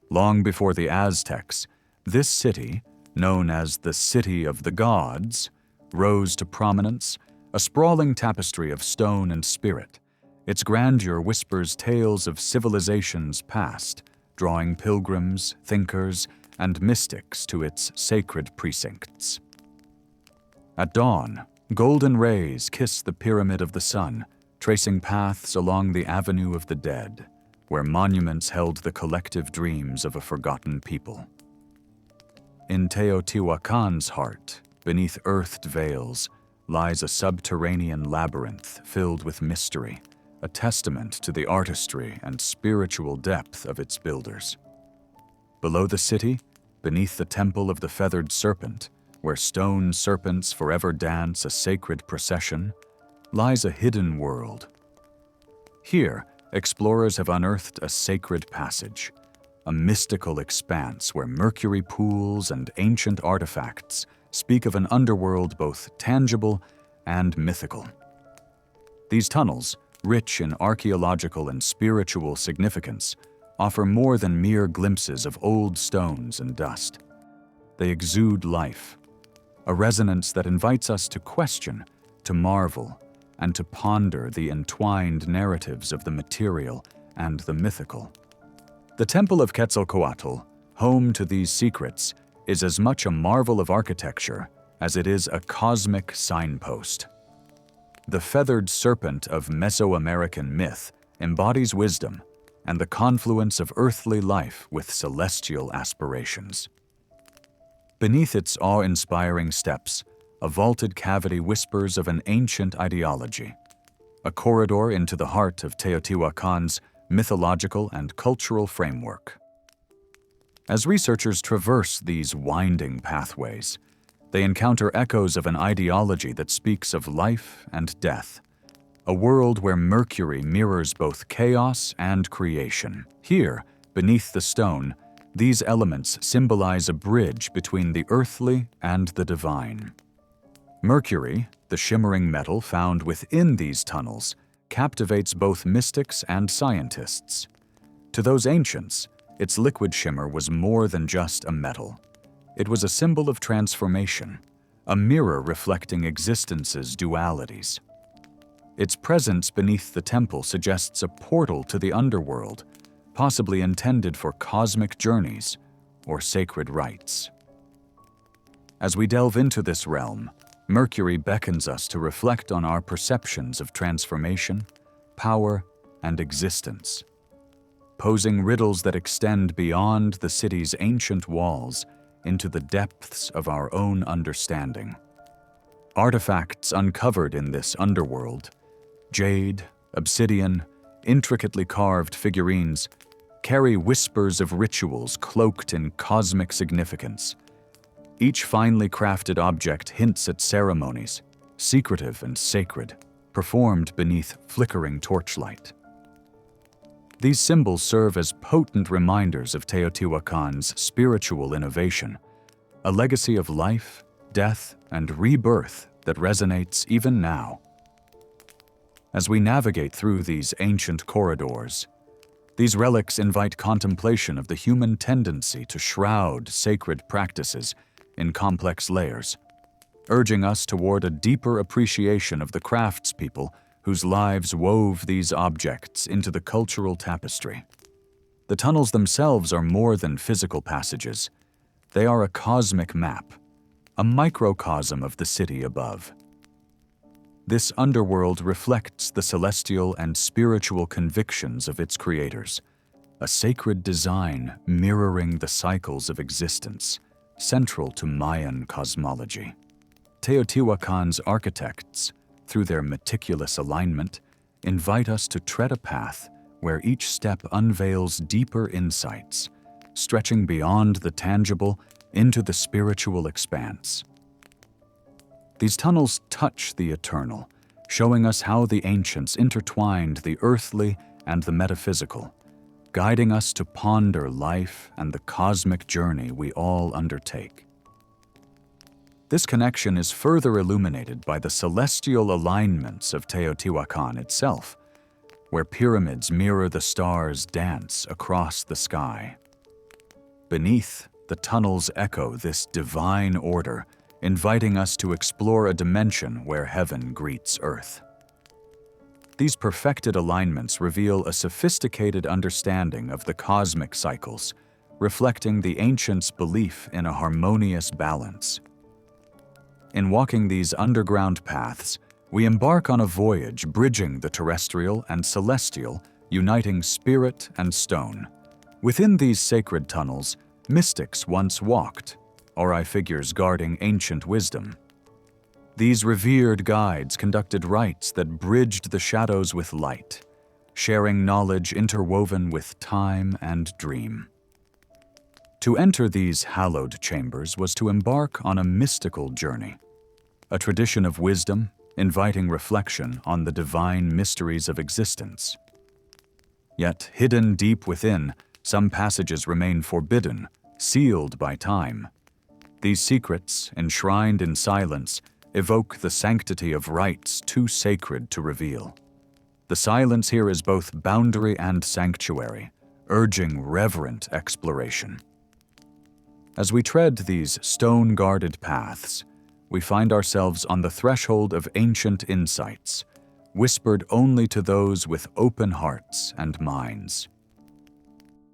Long before the Aztecs, this city, known as the City of the Gods, rose to prominence, a sprawling tapestry of stone and spirit. Its grandeur whispers tales of civilizations past, drawing pilgrims, thinkers, and mystics to its sacred precincts. At dawn, golden rays kiss the pyramid of the sun, tracing paths along the Avenue of the Dead, where monuments held the collective dreams of a forgotten people. In Teotihuacan's heart, beneath earthed veils, lies a subterranean labyrinth filled with mystery, a testament to the artistry and spiritual depth of its builders. Below the city, beneath the Temple of the Feathered Serpent, where stone serpents forever dance a sacred procession, lies a hidden world. Here, explorers have unearthed a sacred passage, a mystical expanse where mercury pools and ancient artifacts speak of an underworld both tangible and mythical. These tunnels, rich in archaeological and spiritual significance, offer more than mere glimpses of old stones and dust. They exude life, a resonance that invites us to question, to marvel, and to ponder the entwined narratives of the material and the mythical. The Temple of Quetzalcoatl, home to these secrets, is as much a marvel of architecture as it is a cosmic signpost. The feathered serpent of Mesoamerican myth embodies wisdom and the confluence of earthly life with celestial aspirations. Beneath its awe-inspiring steps, a vaulted cavity whispers of an ancient ideology, a corridor into the heart of Teotihuacan's mythological and cultural framework. As researchers traverse these winding pathways, they encounter echoes of an ideology that speaks of life and death, a world where Mercury mirrors both chaos and creation. Here, beneath the stone, these elements symbolize a bridge between the earthly and the divine. Mercury, the shimmering metal found within these tunnels, captivates both mystics and scientists. To those ancients, its liquid shimmer was more than just a metal. It was a symbol of transformation, a mirror reflecting existence's dualities. Its presence beneath the temple suggests a portal to the underworld, possibly intended for cosmic journeys or sacred rites. As we delve into this realm, Mercury beckons us to reflect on our perceptions of transformation, power, and existence. Posing riddles that extend beyond the city's ancient walls into the depths of our own understanding. Artifacts uncovered in this underworld, jade, obsidian, intricately carved figurines, carry whispers of rituals cloaked in cosmic significance. Each finely crafted object hints at ceremonies, secretive and sacred, performed beneath flickering torchlight. These symbols serve as potent reminders of Teotihuacan's spiritual innovation, a legacy of life, death, and rebirth that resonates even now. As we navigate through these ancient corridors, these relics invite contemplation of the human tendency to shroud sacred practices in complex layers, urging us toward a deeper appreciation of the craftspeople whose lives wove these objects into the cultural tapestry. The tunnels themselves are more than physical passages. They are a cosmic map, a microcosm of the city above. This underworld reflects the celestial and spiritual convictions of its creators, a sacred design mirroring the cycles of existence, central to Mayan cosmology. Teotihuacan's architects, through their meticulous alignment, invite us to tread a path where each step unveils deeper insights, stretching beyond the tangible into the spiritual expanse. These tunnels touch the eternal, showing us how the ancients intertwined the earthly and the metaphysical, guiding us to ponder life and the cosmic journey we all undertake. This connection is further illuminated by the celestial alignments of Teotihuacan itself, where pyramids mirror the stars' dance across the sky. Beneath, the tunnels echo this divine order, inviting us to explore a dimension where heaven greets earth. These perfected alignments reveal a sophisticated understanding of the cosmic cycles, reflecting the ancients' belief in a harmonious balance. In walking these underground paths, we embark on a voyage bridging the terrestrial and celestial, uniting spirit and stone. Within these sacred tunnels, mystics once walked, Ori figures guarding ancient wisdom. These revered guides conducted rites that bridged the shadows with light, sharing knowledge interwoven with time and dream. To enter these hallowed chambers was to embark on a mystical journey, a tradition of wisdom inviting reflection on the divine mysteries of existence. Yet, hidden deep within, some passages remain forbidden, sealed by time. These secrets, enshrined in silence, evoke the sanctity of rites too sacred to reveal. The silence here is both boundary and sanctuary, urging reverent exploration. As we tread these stone-guarded paths, we find ourselves on the threshold of ancient insights, whispered only to those with open hearts and minds.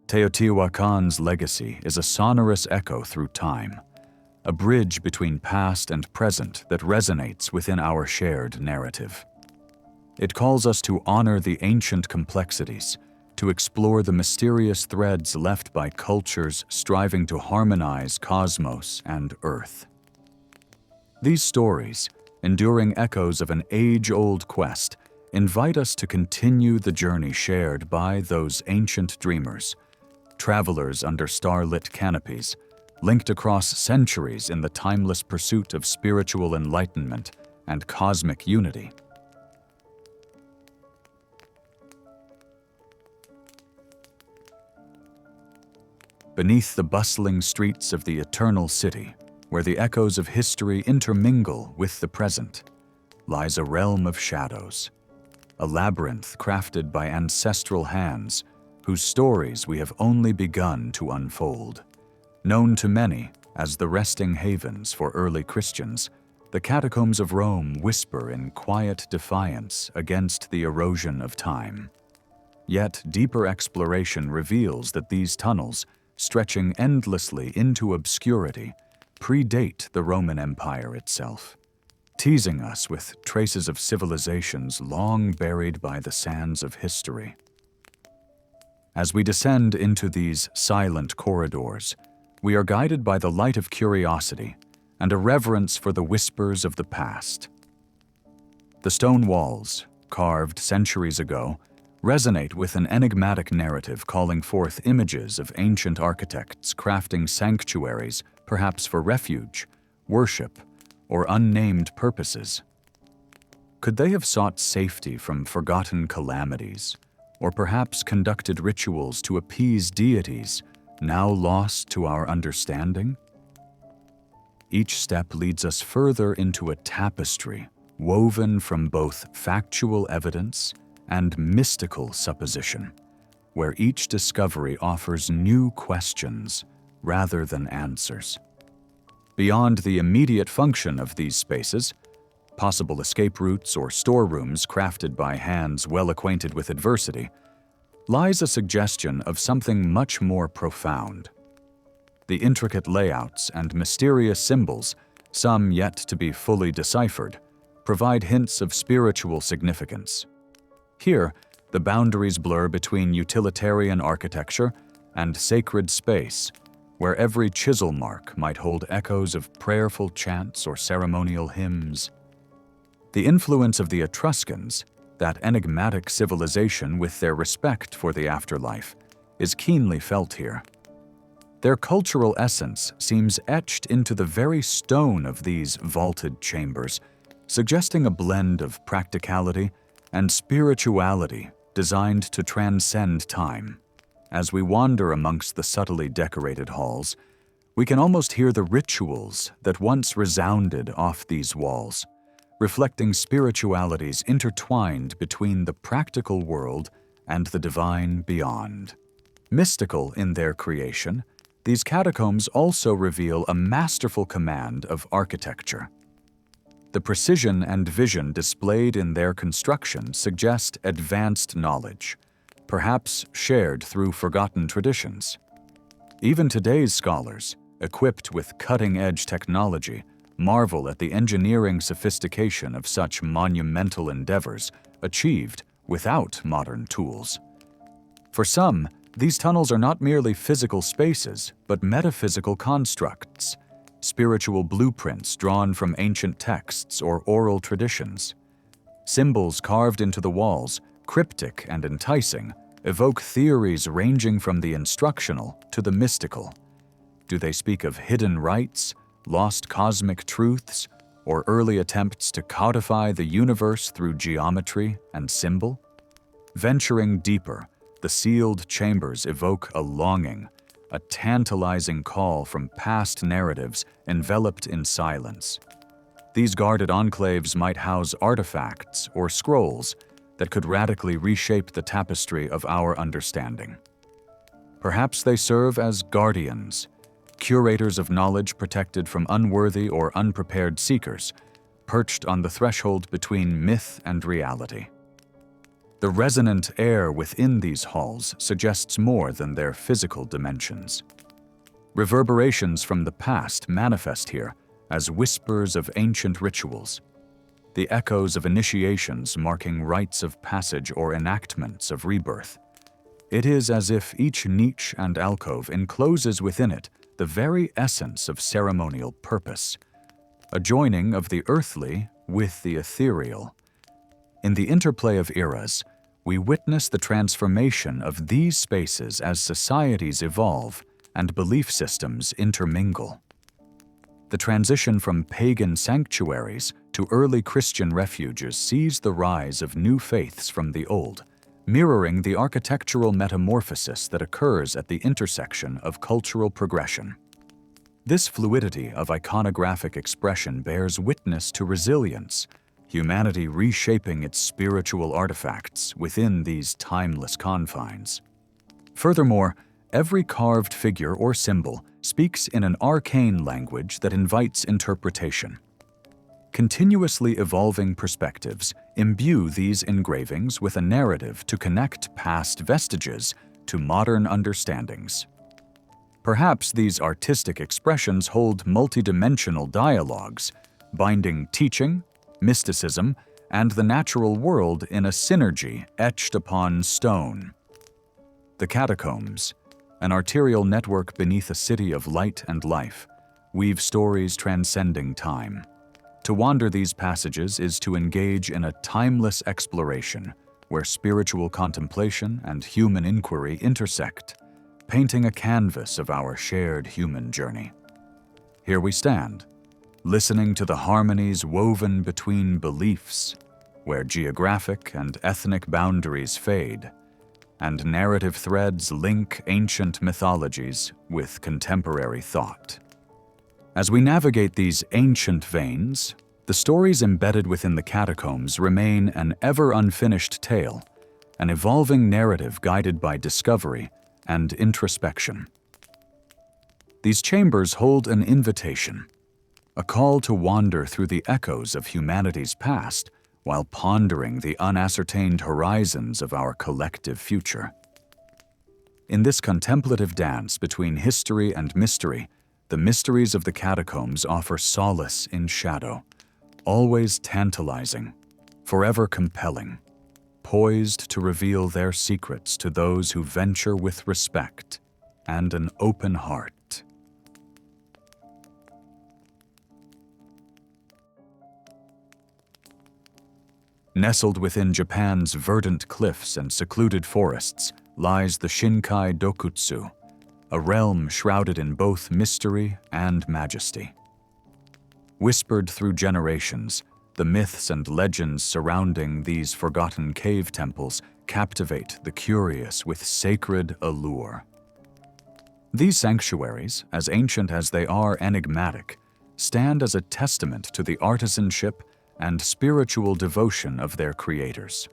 Teotihuacan's legacy is a sonorous echo through time, a bridge between past and present that resonates within our shared narrative. It calls us to honor the ancient complexities, to explore the mysterious threads left by cultures striving to harmonize cosmos and Earth. These stories, enduring echoes of an age-old quest, invite us to continue the journey shared by those ancient dreamers, travelers under starlit canopies, linked across centuries in the timeless pursuit of spiritual enlightenment and cosmic unity. Beneath the bustling streets of the eternal city, where the echoes of history intermingle with the present, lies a realm of shadows, a labyrinth crafted by ancestral hands whose stories we have only begun to unfold. Known to many as the resting havens for early Christians, the catacombs of Rome whisper in quiet defiance against the erosion of time. Yet deeper exploration reveals that these tunnels, stretching endlessly into obscurity, predate the Roman Empire itself, teasing us with traces of civilizations long buried by the sands of history. As we descend into these silent corridors, we are guided by the light of curiosity and a reverence for the whispers of the past. The stone walls, carved centuries ago, resonate with an enigmatic narrative calling forth images of ancient architects crafting sanctuaries, perhaps for refuge, worship, or unnamed purposes. Could they have sought safety from forgotten calamities, or perhaps conducted rituals to appease deities now lost to our understanding? Each step leads us further into a tapestry woven from both factual evidence and mystical supposition, where each discovery offers new questions rather than answers. Beyond the immediate function of these spaces, possible escape routes or storerooms crafted by hands well acquainted with adversity, lies a suggestion of something much more profound. The intricate layouts and mysterious symbols, some yet to be fully deciphered, provide hints of spiritual significance. Here, the boundaries blur between utilitarian architecture and sacred space, where every chisel mark might hold echoes of prayerful chants or ceremonial hymns. The influence of the Etruscans, that enigmatic civilization with their respect for the afterlife, is keenly felt here. Their cultural essence seems etched into the very stone of these vaulted chambers, suggesting a blend of practicality and spirituality designed to transcend time. As we wander amongst the subtly decorated halls, we can almost hear the rituals that once resounded off these walls, reflecting spiritualities intertwined between the practical world and the divine beyond. Mystical in their creation, these catacombs also reveal a masterful command of architecture. The precision and vision displayed in their construction suggest advanced knowledge, perhaps shared through forgotten traditions. Even today's scholars, equipped with cutting-edge technology, marvel at the engineering sophistication of such monumental endeavors achieved without modern tools. For some, these tunnels are not merely physical spaces, but metaphysical constructs, spiritual blueprints drawn from ancient texts or oral traditions. Symbols carved into the walls, cryptic and enticing, evoke theories ranging from the instructional to the mystical. Do they speak of hidden rites, lost cosmic truths, or early attempts to codify the universe through geometry and symbol? Venturing deeper, the sealed chambers evoke a longing, a tantalizing call from past narratives enveloped in silence. These guarded enclaves might house artifacts or scrolls that could radically reshape the tapestry of our understanding. Perhaps they serve as guardians, curators of knowledge protected from unworthy or unprepared seekers, perched on the threshold between myth and reality. The resonant air within these halls suggests more than their physical dimensions. Reverberations from the past manifest here as whispers of ancient rituals, the echoes of initiations marking rites of passage or enactments of rebirth. It is as if each niche and alcove encloses within it the very essence of ceremonial purpose, a joining of the earthly with the ethereal. In the interplay of eras, we witness the transformation of these spaces as societies evolve and belief systems intermingle. The transition from pagan sanctuaries to early Christian refuges sees the rise of new faiths from the old, mirroring the architectural metamorphosis that occurs at the intersection of cultural progression. This fluidity of iconographic expression bears witness to resilience, humanity reshaping its spiritual artifacts within these timeless confines. Furthermore, every carved figure or symbol speaks in an arcane language that invites interpretation. Continuously evolving perspectives imbue these engravings with a narrative to connect past vestiges to modern understandings. Perhaps these artistic expressions hold multidimensional dialogues, binding teaching, mysticism, and the natural world in a synergy etched upon stone. The catacombs, an arterial network beneath a city of light and life, weave stories transcending time. To wander these passages is to engage in a timeless exploration where spiritual contemplation and human inquiry intersect, painting a canvas of our shared human journey. Here we stand, listening to the harmonies woven between beliefs, where geographic and ethnic boundaries fade, and narrative threads link ancient mythologies with contemporary thought. As we navigate these ancient veins, the stories embedded within the catacombs remain an ever-unfinished tale, an evolving narrative guided by discovery and introspection. These chambers hold an invitation, a call to wander through the echoes of humanity's past while pondering the unascertained horizons of our collective future. In this contemplative dance between history and mystery, the mysteries of the catacombs offer solace in shadow, always tantalizing, forever compelling, poised to reveal their secrets to those who venture with respect and an open heart. Nestled within Japan's verdant cliffs and secluded forests lies the Shinkai Dokutsu, a realm shrouded in both mystery and majesty. Whispered through generations, the myths and legends surrounding these forgotten cave temples captivate the curious with sacred allure. These sanctuaries, as ancient as they are enigmatic, stand as a testament to the artisanship and spiritual devotion of their creators.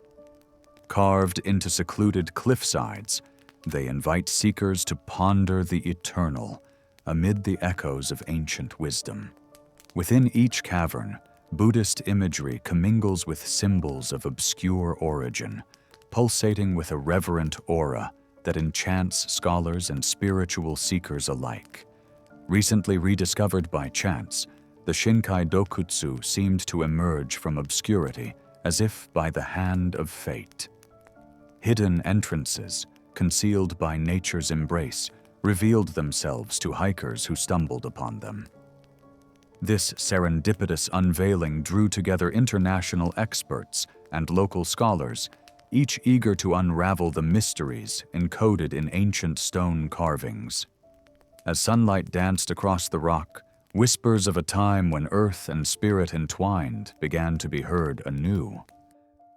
Carved into secluded cliffsides, they invite seekers to ponder the eternal amid the echoes of ancient wisdom. Within each cavern, Buddhist imagery commingles with symbols of obscure origin, pulsating with a reverent aura that enchants scholars and spiritual seekers alike. Recently rediscovered by chance, the Shinkai Dokutsu seemed to emerge from obscurity as if by the hand of fate. Hidden entrances, concealed by nature's embrace, revealed themselves to hikers who stumbled upon them. This serendipitous unveiling drew together international experts and local scholars, each eager to unravel the mysteries encoded in ancient stone carvings. As sunlight danced across the rock, whispers of a time when earth and spirit entwined began to be heard anew.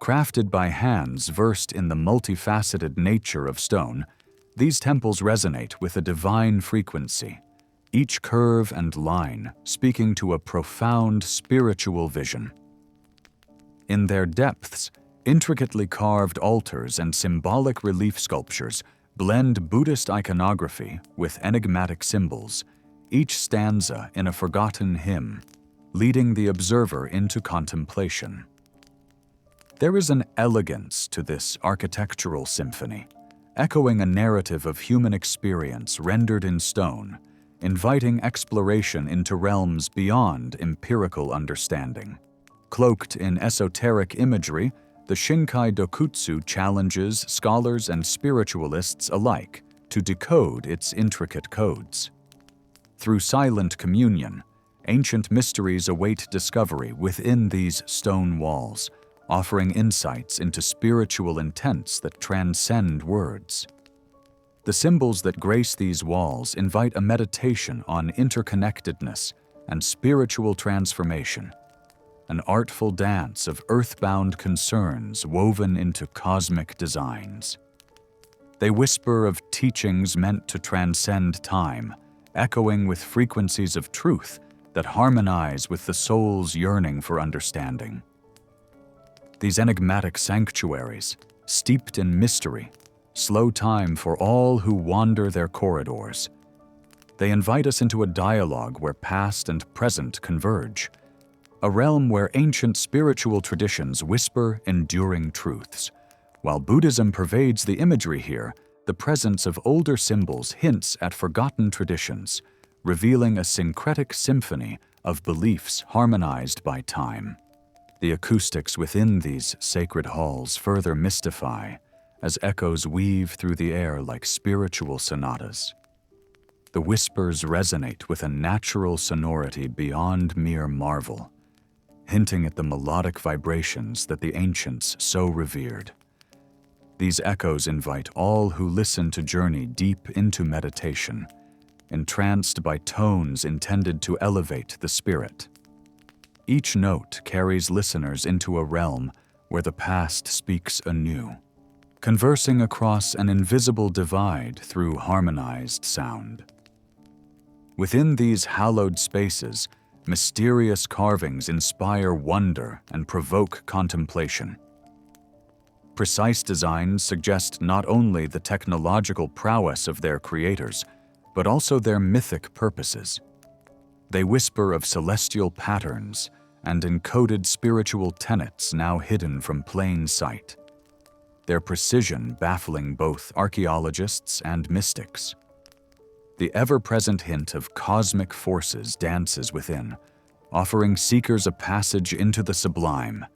Crafted by hands versed in the multifaceted nature of stone, these temples resonate with a divine frequency, each curve and line speaking to a profound spiritual vision. In their depths, intricately carved altars and symbolic relief sculptures blend Buddhist iconography with enigmatic symbols, each stanza in a forgotten hymn, leading the observer into contemplation. There is an elegance to this architectural symphony, echoing a narrative of human experience rendered in stone, inviting exploration into realms beyond empirical understanding. Cloaked in esoteric imagery, the Shinkai Dokutsu challenges scholars and spiritualists alike to decode its intricate codes. Through silent communion, ancient mysteries await discovery within these stone walls, offering insights into spiritual intents that transcend words. The symbols that grace these walls invite a meditation on interconnectedness and spiritual transformation, an artful dance of earthbound concerns woven into cosmic designs. They whisper of teachings meant to transcend time, echoing with frequencies of truth that harmonize with the soul's yearning for understanding. These enigmatic sanctuaries, steeped in mystery, slow time for all who wander their corridors. They invite us into a dialogue where past and present converge, a realm where ancient spiritual traditions whisper enduring truths. While Buddhism pervades the imagery here, the presence of older symbols hints at forgotten traditions, revealing a syncretic symphony of beliefs harmonized by time. The acoustics within these sacred halls further mystify, as echoes weave through the air like spiritual sonatas. The whispers resonate with a natural sonority beyond mere marvel, hinting at the melodic vibrations that the ancients so revered. These echoes invite all who listen to journey deep into meditation, entranced by tones intended to elevate the spirit. Each note carries listeners into a realm where the past speaks anew, conversing across an invisible divide through harmonized sound. Within these hallowed spaces, mysterious carvings inspire wonder and provoke contemplation. Precise designs suggest not only the technological prowess of their creators, but also their mythic purposes. They whisper of celestial patterns and encoded spiritual tenets now hidden from plain sight, their precision baffling both archaeologists and mystics. The ever-present hint of cosmic forces dances within, offering seekers a passage into the sublime,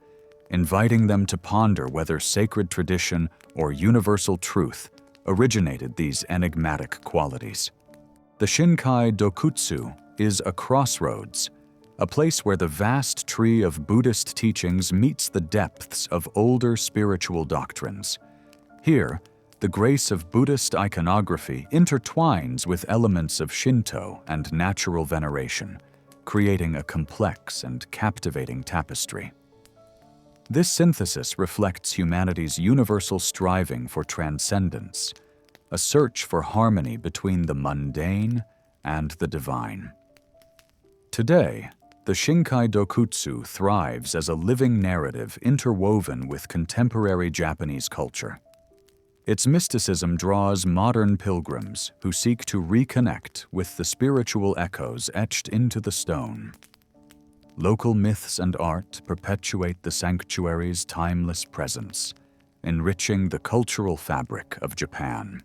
inviting them to ponder whether sacred tradition or universal truth originated these enigmatic qualities. The Shinkai Dokutsu is a crossroads, a place where the vast tree of Buddhist teachings meets the depths of older spiritual doctrines. Here, the grace of Buddhist iconography intertwines with elements of Shinto and natural veneration, creating a complex and captivating tapestry. This synthesis reflects humanity's universal striving for transcendence, a search for harmony between the mundane and the divine. Today, the Shinkai Dokutsu thrives as a living narrative interwoven with contemporary Japanese culture. Its mysticism draws modern pilgrims who seek to reconnect with the spiritual echoes etched into the stone. Local myths and art perpetuate the sanctuary's timeless presence, enriching the cultural fabric of Japan.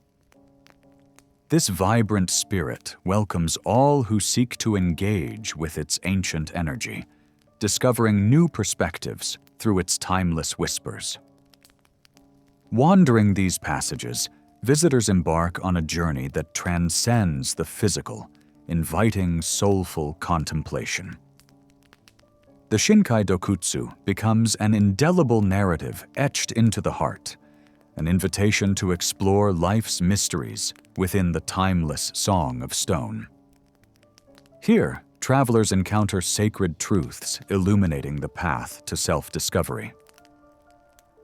This vibrant spirit welcomes all who seek to engage with its ancient energy, discovering new perspectives through its timeless whispers. Wandering these passages, visitors embark on a journey that transcends the physical, inviting soulful contemplation. The Shinkai Dokutsu becomes an indelible narrative etched into the heart, an invitation to explore life's mysteries within the timeless Song of Stone. Here, travelers encounter sacred truths illuminating the path to self-discovery.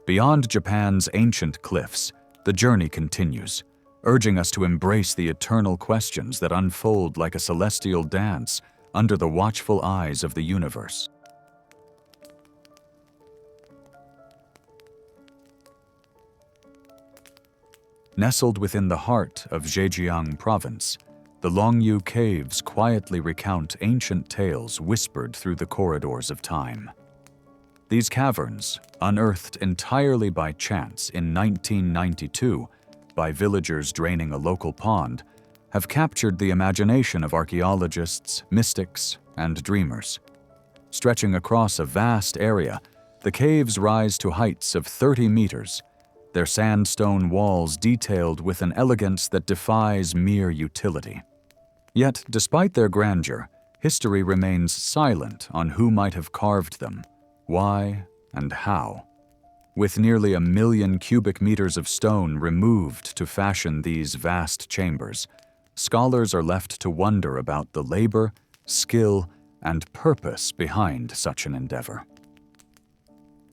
Beyond Japan's ancient cliffs, the journey continues, urging us to embrace the eternal questions that unfold like a celestial dance under the watchful eyes of the universe. Nestled within the heart of Zhejiang province, the Longyu Caves quietly recount ancient tales whispered through the corridors of time. These caverns, unearthed entirely by chance in 1992 by villagers draining a local pond, have captured the imagination of archaeologists, mystics, and dreamers. Stretching across a vast area, the caves rise to heights of 30 meters, their sandstone walls detailed with an elegance that defies mere utility. Yet, despite their grandeur, history remains silent on who might have carved them, why, and how. With nearly 1 million cubic meters of stone removed to fashion these vast chambers, scholars are left to wonder about the labor, skill, and purpose behind such an endeavor.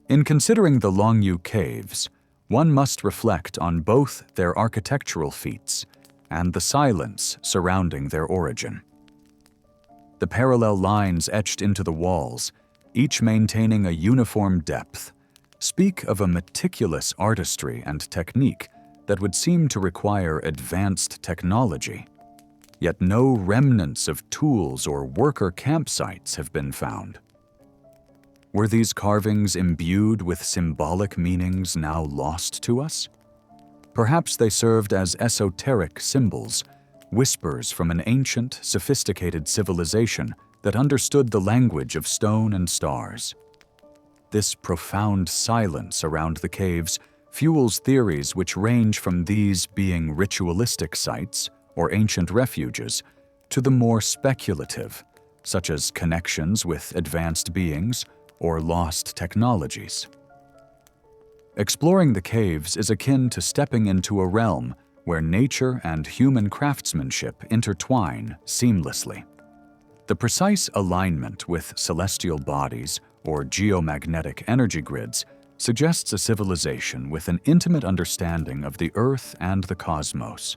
In considering the Longyu Caves, one must reflect on both their architectural feats and the silence surrounding their origin. The parallel lines etched into the walls, each maintaining a uniform depth, speak of a meticulous artistry and technique that would seem to require advanced technology. Yet no remnants of tools or worker campsites have been found. Were these carvings imbued with symbolic meanings now lost to us? Perhaps they served as esoteric symbols, whispers from an ancient, sophisticated civilization that understood the language of stone and stars. This profound silence around the caves fuels theories which range from these being ritualistic sites or ancient refuges to the more speculative, such as connections with advanced beings or lost technologies. Exploring the caves is akin to stepping into a realm where nature and human craftsmanship intertwine seamlessly. The precise alignment with celestial bodies or geomagnetic energy grids suggests a civilization with an intimate understanding of the Earth and the cosmos.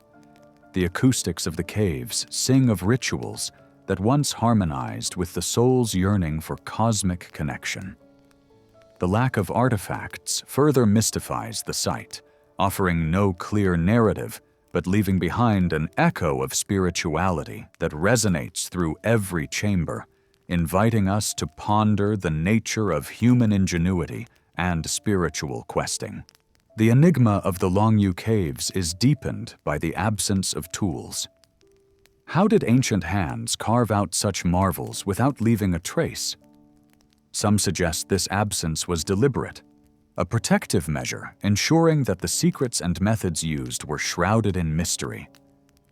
The acoustics of the caves sing of rituals that once harmonized with the soul's yearning for cosmic connection. The lack of artifacts further mystifies the site, offering no clear narrative, but leaving behind an echo of spirituality that resonates through every chamber, inviting us to ponder the nature of human ingenuity and spiritual questing. The enigma of the Longyu Caves is deepened by the absence of tools. How did ancient hands carve out such marvels without leaving a trace? Some suggest this absence was deliberate, a protective measure ensuring that the secrets and methods used were shrouded in mystery,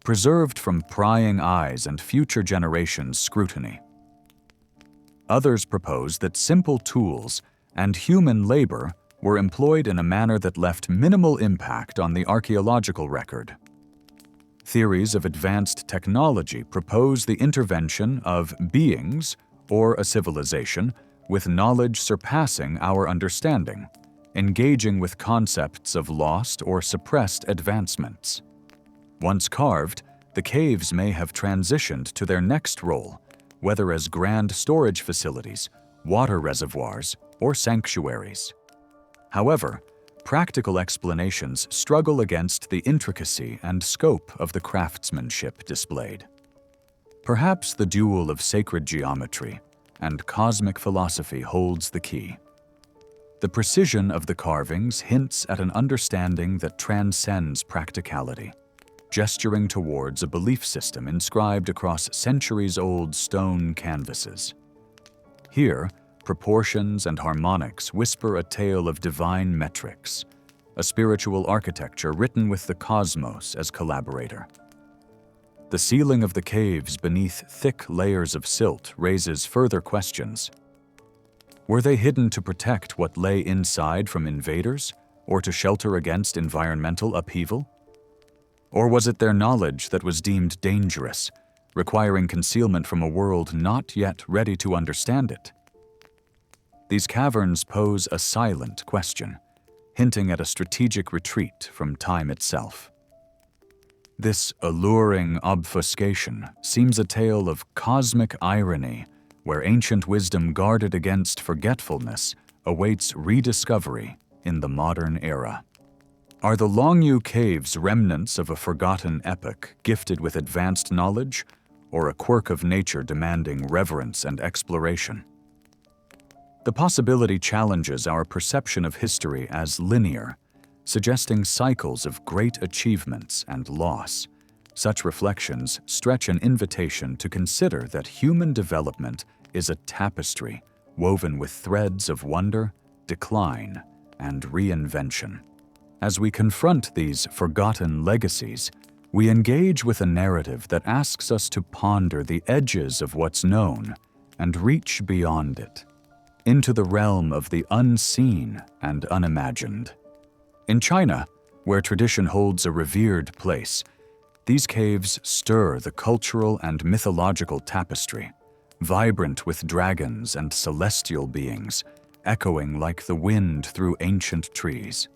preserved from prying eyes and future generations' scrutiny. Others propose that simple tools and human labor were employed in a manner that left minimal impact on the archaeological record. Theories of advanced technology propose the intervention of beings or a civilization with knowledge surpassing our understanding, engaging with concepts of lost or suppressed advancements. Once carved, the caves may have transitioned to their next role, whether as grand storage facilities, water reservoirs, or sanctuaries. However, practical explanations struggle against the intricacy and scope of the craftsmanship displayed. Perhaps the duel of sacred geometry and cosmic philosophy holds the key. The precision of the carvings hints at an understanding that transcends practicality, gesturing towards a belief system inscribed across centuries-old stone canvases. Here, proportions and harmonics whisper a tale of divine metrics, a spiritual architecture written with the cosmos as collaborator. The ceiling of the caves beneath thick layers of silt raises further questions. Were they hidden to protect what lay inside from invaders, or to shelter against environmental upheaval? Or was it their knowledge that was deemed dangerous, requiring concealment from a world not yet ready to understand it? These caverns pose a silent question, hinting at a strategic retreat from time itself. This alluring obfuscation seems a tale of cosmic irony, where ancient wisdom guarded against forgetfulness awaits rediscovery in the modern era. Are the Longyu Caves remnants of a forgotten epoch gifted with advanced knowledge, or a quirk of nature demanding reverence and exploration? The possibility challenges our perception of history as linear, suggesting cycles of great achievements and loss. Such reflections stretch an invitation to consider that human development is a tapestry woven with threads of wonder, decline, and reinvention. As we confront these forgotten legacies, we engage with a narrative that asks us to ponder the edges of what's known and reach beyond it. into the realm of the unseen and unimagined. In China, where tradition holds a revered place, these caves stir the cultural and mythological tapestry, vibrant with dragons and celestial beings, echoing like the wind through ancient trees.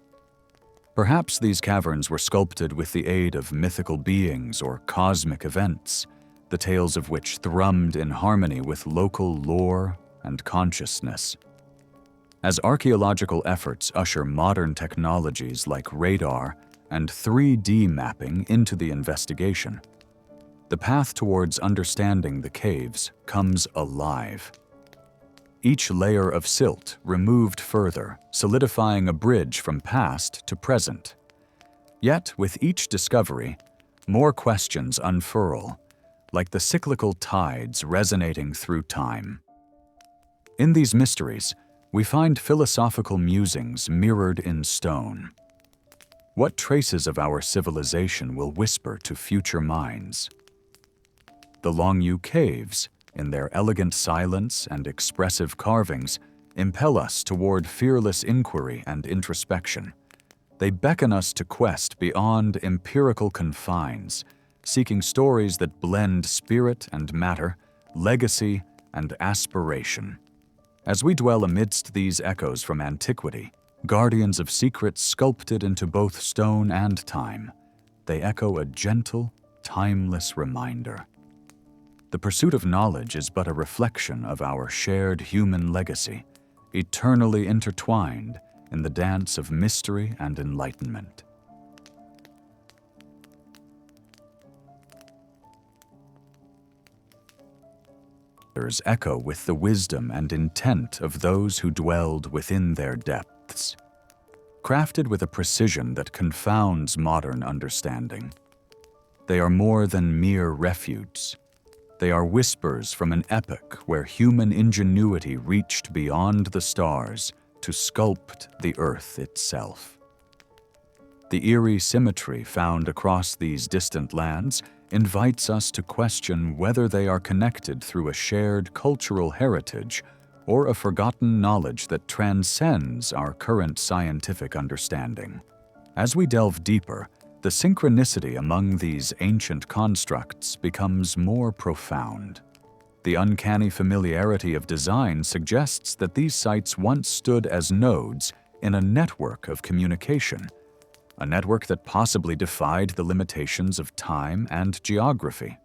Perhaps these caverns were sculpted with the aid of mythical beings or cosmic events, the tales of which thrummed in harmony with local lore and consciousness. As archaeological efforts usher modern technologies like radar and 3D mapping into the investigation, the path towards understanding the caves comes alive. Each layer of silt removed further, solidifying a bridge from past to present. Yet, with each discovery, more questions unfurl, like the cyclical tides resonating through time. In these mysteries, we find philosophical musings mirrored in stone. What traces of our civilization will whisper to future minds? The Longyu Caves, in their elegant silence and expressive carvings, impel us toward fearless inquiry and introspection. They beckon us to quest beyond empirical confines, seeking stories that blend spirit and matter, legacy and aspiration. As we dwell amidst these echoes from antiquity, guardians of secrets sculpted into both stone and time, they echo a gentle, timeless reminder. The pursuit of knowledge is but a reflection of our shared human legacy, eternally intertwined in the dance of mystery and enlightenment. Echo with the wisdom and intent of those who dwelled within their depths, crafted with a precision that confounds modern understanding. They are more than mere refuges. They are whispers from an epoch where human ingenuity reached beyond the stars to sculpt the earth itself. The eerie symmetry found across these distant lands invites us to question whether they are connected through a shared cultural heritage or a forgotten knowledge that transcends our current scientific understanding. As we delve deeper, the synchronicity among these ancient constructs becomes more profound. The uncanny familiarity of design suggests that these sites once stood as nodes in a network of communication, a network that possibly defied the limitations of time and geography.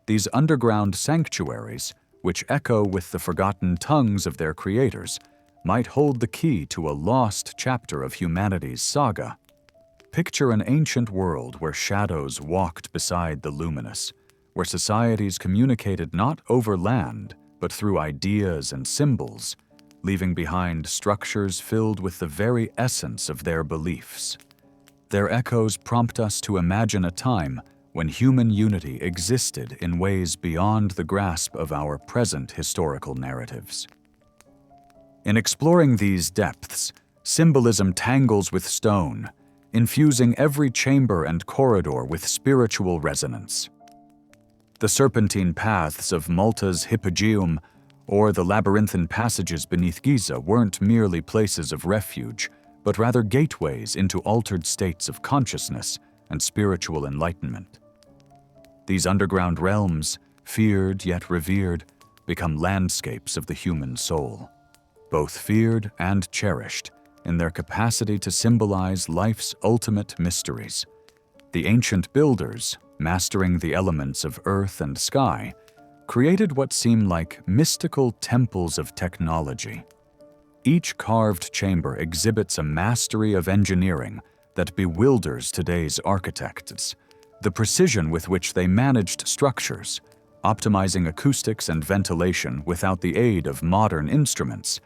These underground sanctuaries, which echo with the forgotten tongues of their creators, might hold the key to a lost chapter of humanity's saga. Picture an ancient world where shadows walked beside the luminous, where societies communicated not over land, but through ideas and symbols, leaving behind structures filled with the very essence of their beliefs. Their echoes prompt us to imagine a time when human unity existed in ways beyond the grasp of our present historical narratives. In exploring these depths, symbolism tangles with stone, infusing every chamber and corridor with spiritual resonance. The serpentine paths of Malta's Hypogeum or the labyrinthine passages beneath Giza weren't merely places of refuge, but rather gateways into altered states of consciousness and spiritual enlightenment. These underground realms, feared yet revered, become landscapes of the human soul, both feared and cherished in their capacity to symbolize life's ultimate mysteries. The ancient builders, mastering the elements of earth and sky, created what seemed like mystical temples of technology. Each carved chamber exhibits a mastery of engineering that bewilders today's architects. The precision with which they managed structures, optimizing acoustics and ventilation without the aid of modern instruments,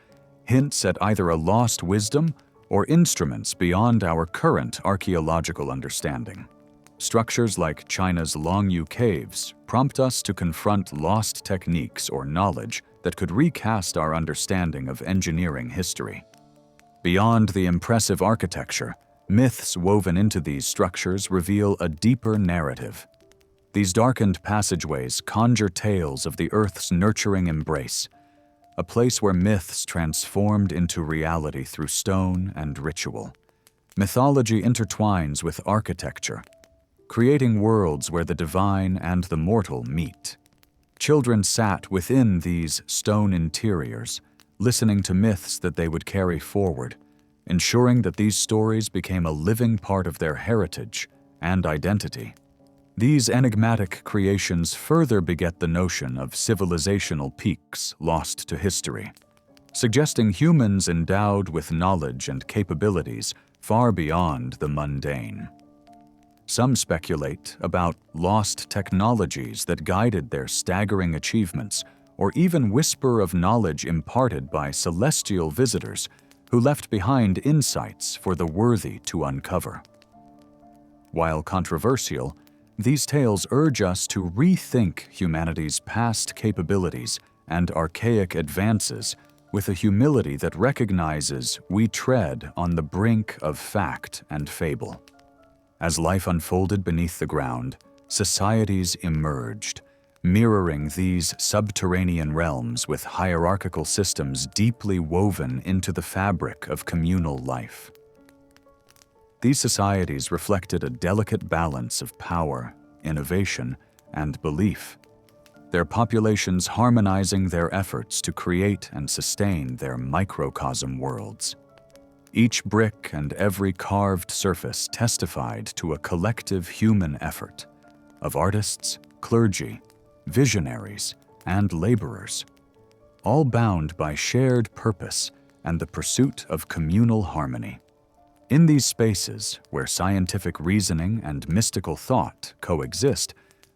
hints at either a lost wisdom or instruments beyond our current archaeological understanding. Structures like China's Longyu Caves prompt us to confront lost techniques or knowledge that could recast our understanding of engineering history. Beyond the impressive architecture, myths woven into these structures reveal a deeper narrative. These darkened passageways conjure tales of the Earth's nurturing embrace, a place where myths transformed into reality through stone and ritual. Mythology intertwines with architecture, creating worlds where the divine and the mortal meet. Children sat within these stone interiors, listening to myths that they would carry forward, ensuring that these stories became a living part of their heritage and identity. These enigmatic creations further beget the notion of civilizational peaks lost to history, suggesting humans endowed with knowledge and capabilities far beyond the mundane. Some speculate about lost technologies that guided their staggering achievements, or even whisper of knowledge imparted by celestial visitors who left behind insights for the worthy to uncover. While controversial, these tales urge us to rethink humanity's past capabilities and archaic advances with a humility that recognizes we tread on the brink of fact and fable. As life unfolded beneath the ground, societies emerged, mirroring these subterranean realms with hierarchical systems deeply woven into the fabric of communal life. These societies reflected a delicate balance of power, innovation, and belief, their populations harmonizing their efforts to create and sustain their microcosm worlds. Each brick and every carved surface testified to a collective human effort of artists, clergy, visionaries, and laborers, all bound by shared purpose and the pursuit of communal harmony. In these spaces, where scientific reasoning and mystical thought coexist,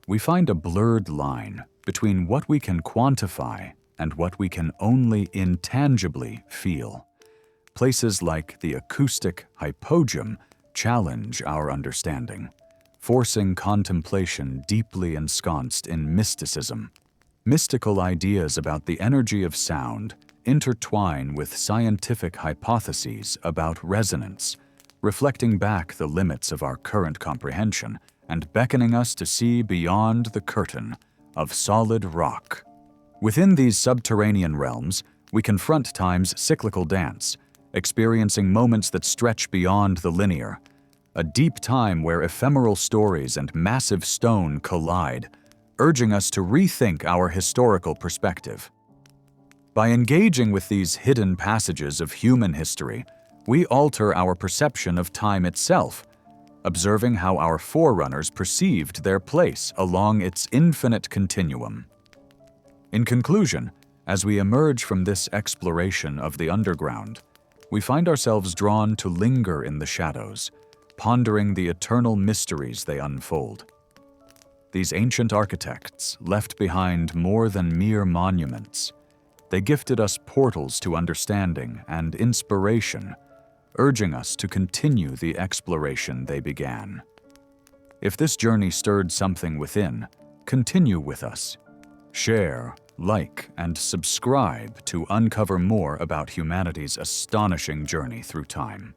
we find a blurred line between what we can quantify and what we can only intangibly feel. Places like the acoustic Hypogeum challenge our understanding, forcing contemplation deeply ensconced in mysticism. Mystical ideas about the energy of sound intertwine with scientific hypotheses about resonance, reflecting back the limits of our current comprehension and beckoning us to see beyond the curtain of solid rock. Within these subterranean realms, we confront time's cyclical dance, experiencing moments that stretch beyond the linear, a deep time where ephemeral stories and massive stone collide, urging us to rethink our historical perspective. By engaging with these hidden passages of human history, we alter our perception of time itself, observing how our forerunners perceived their place along its infinite continuum. In conclusion, as we emerge from this exploration of the underground, we find ourselves drawn to linger in the shadows, pondering the eternal mysteries they unfold. These ancient architects left behind more than mere monuments. They gifted us portals to understanding and inspiration, urging us to continue the exploration they began. If this journey stirred something within, continue with us. Share, like, and subscribe to uncover more about humanity's astonishing journey through time.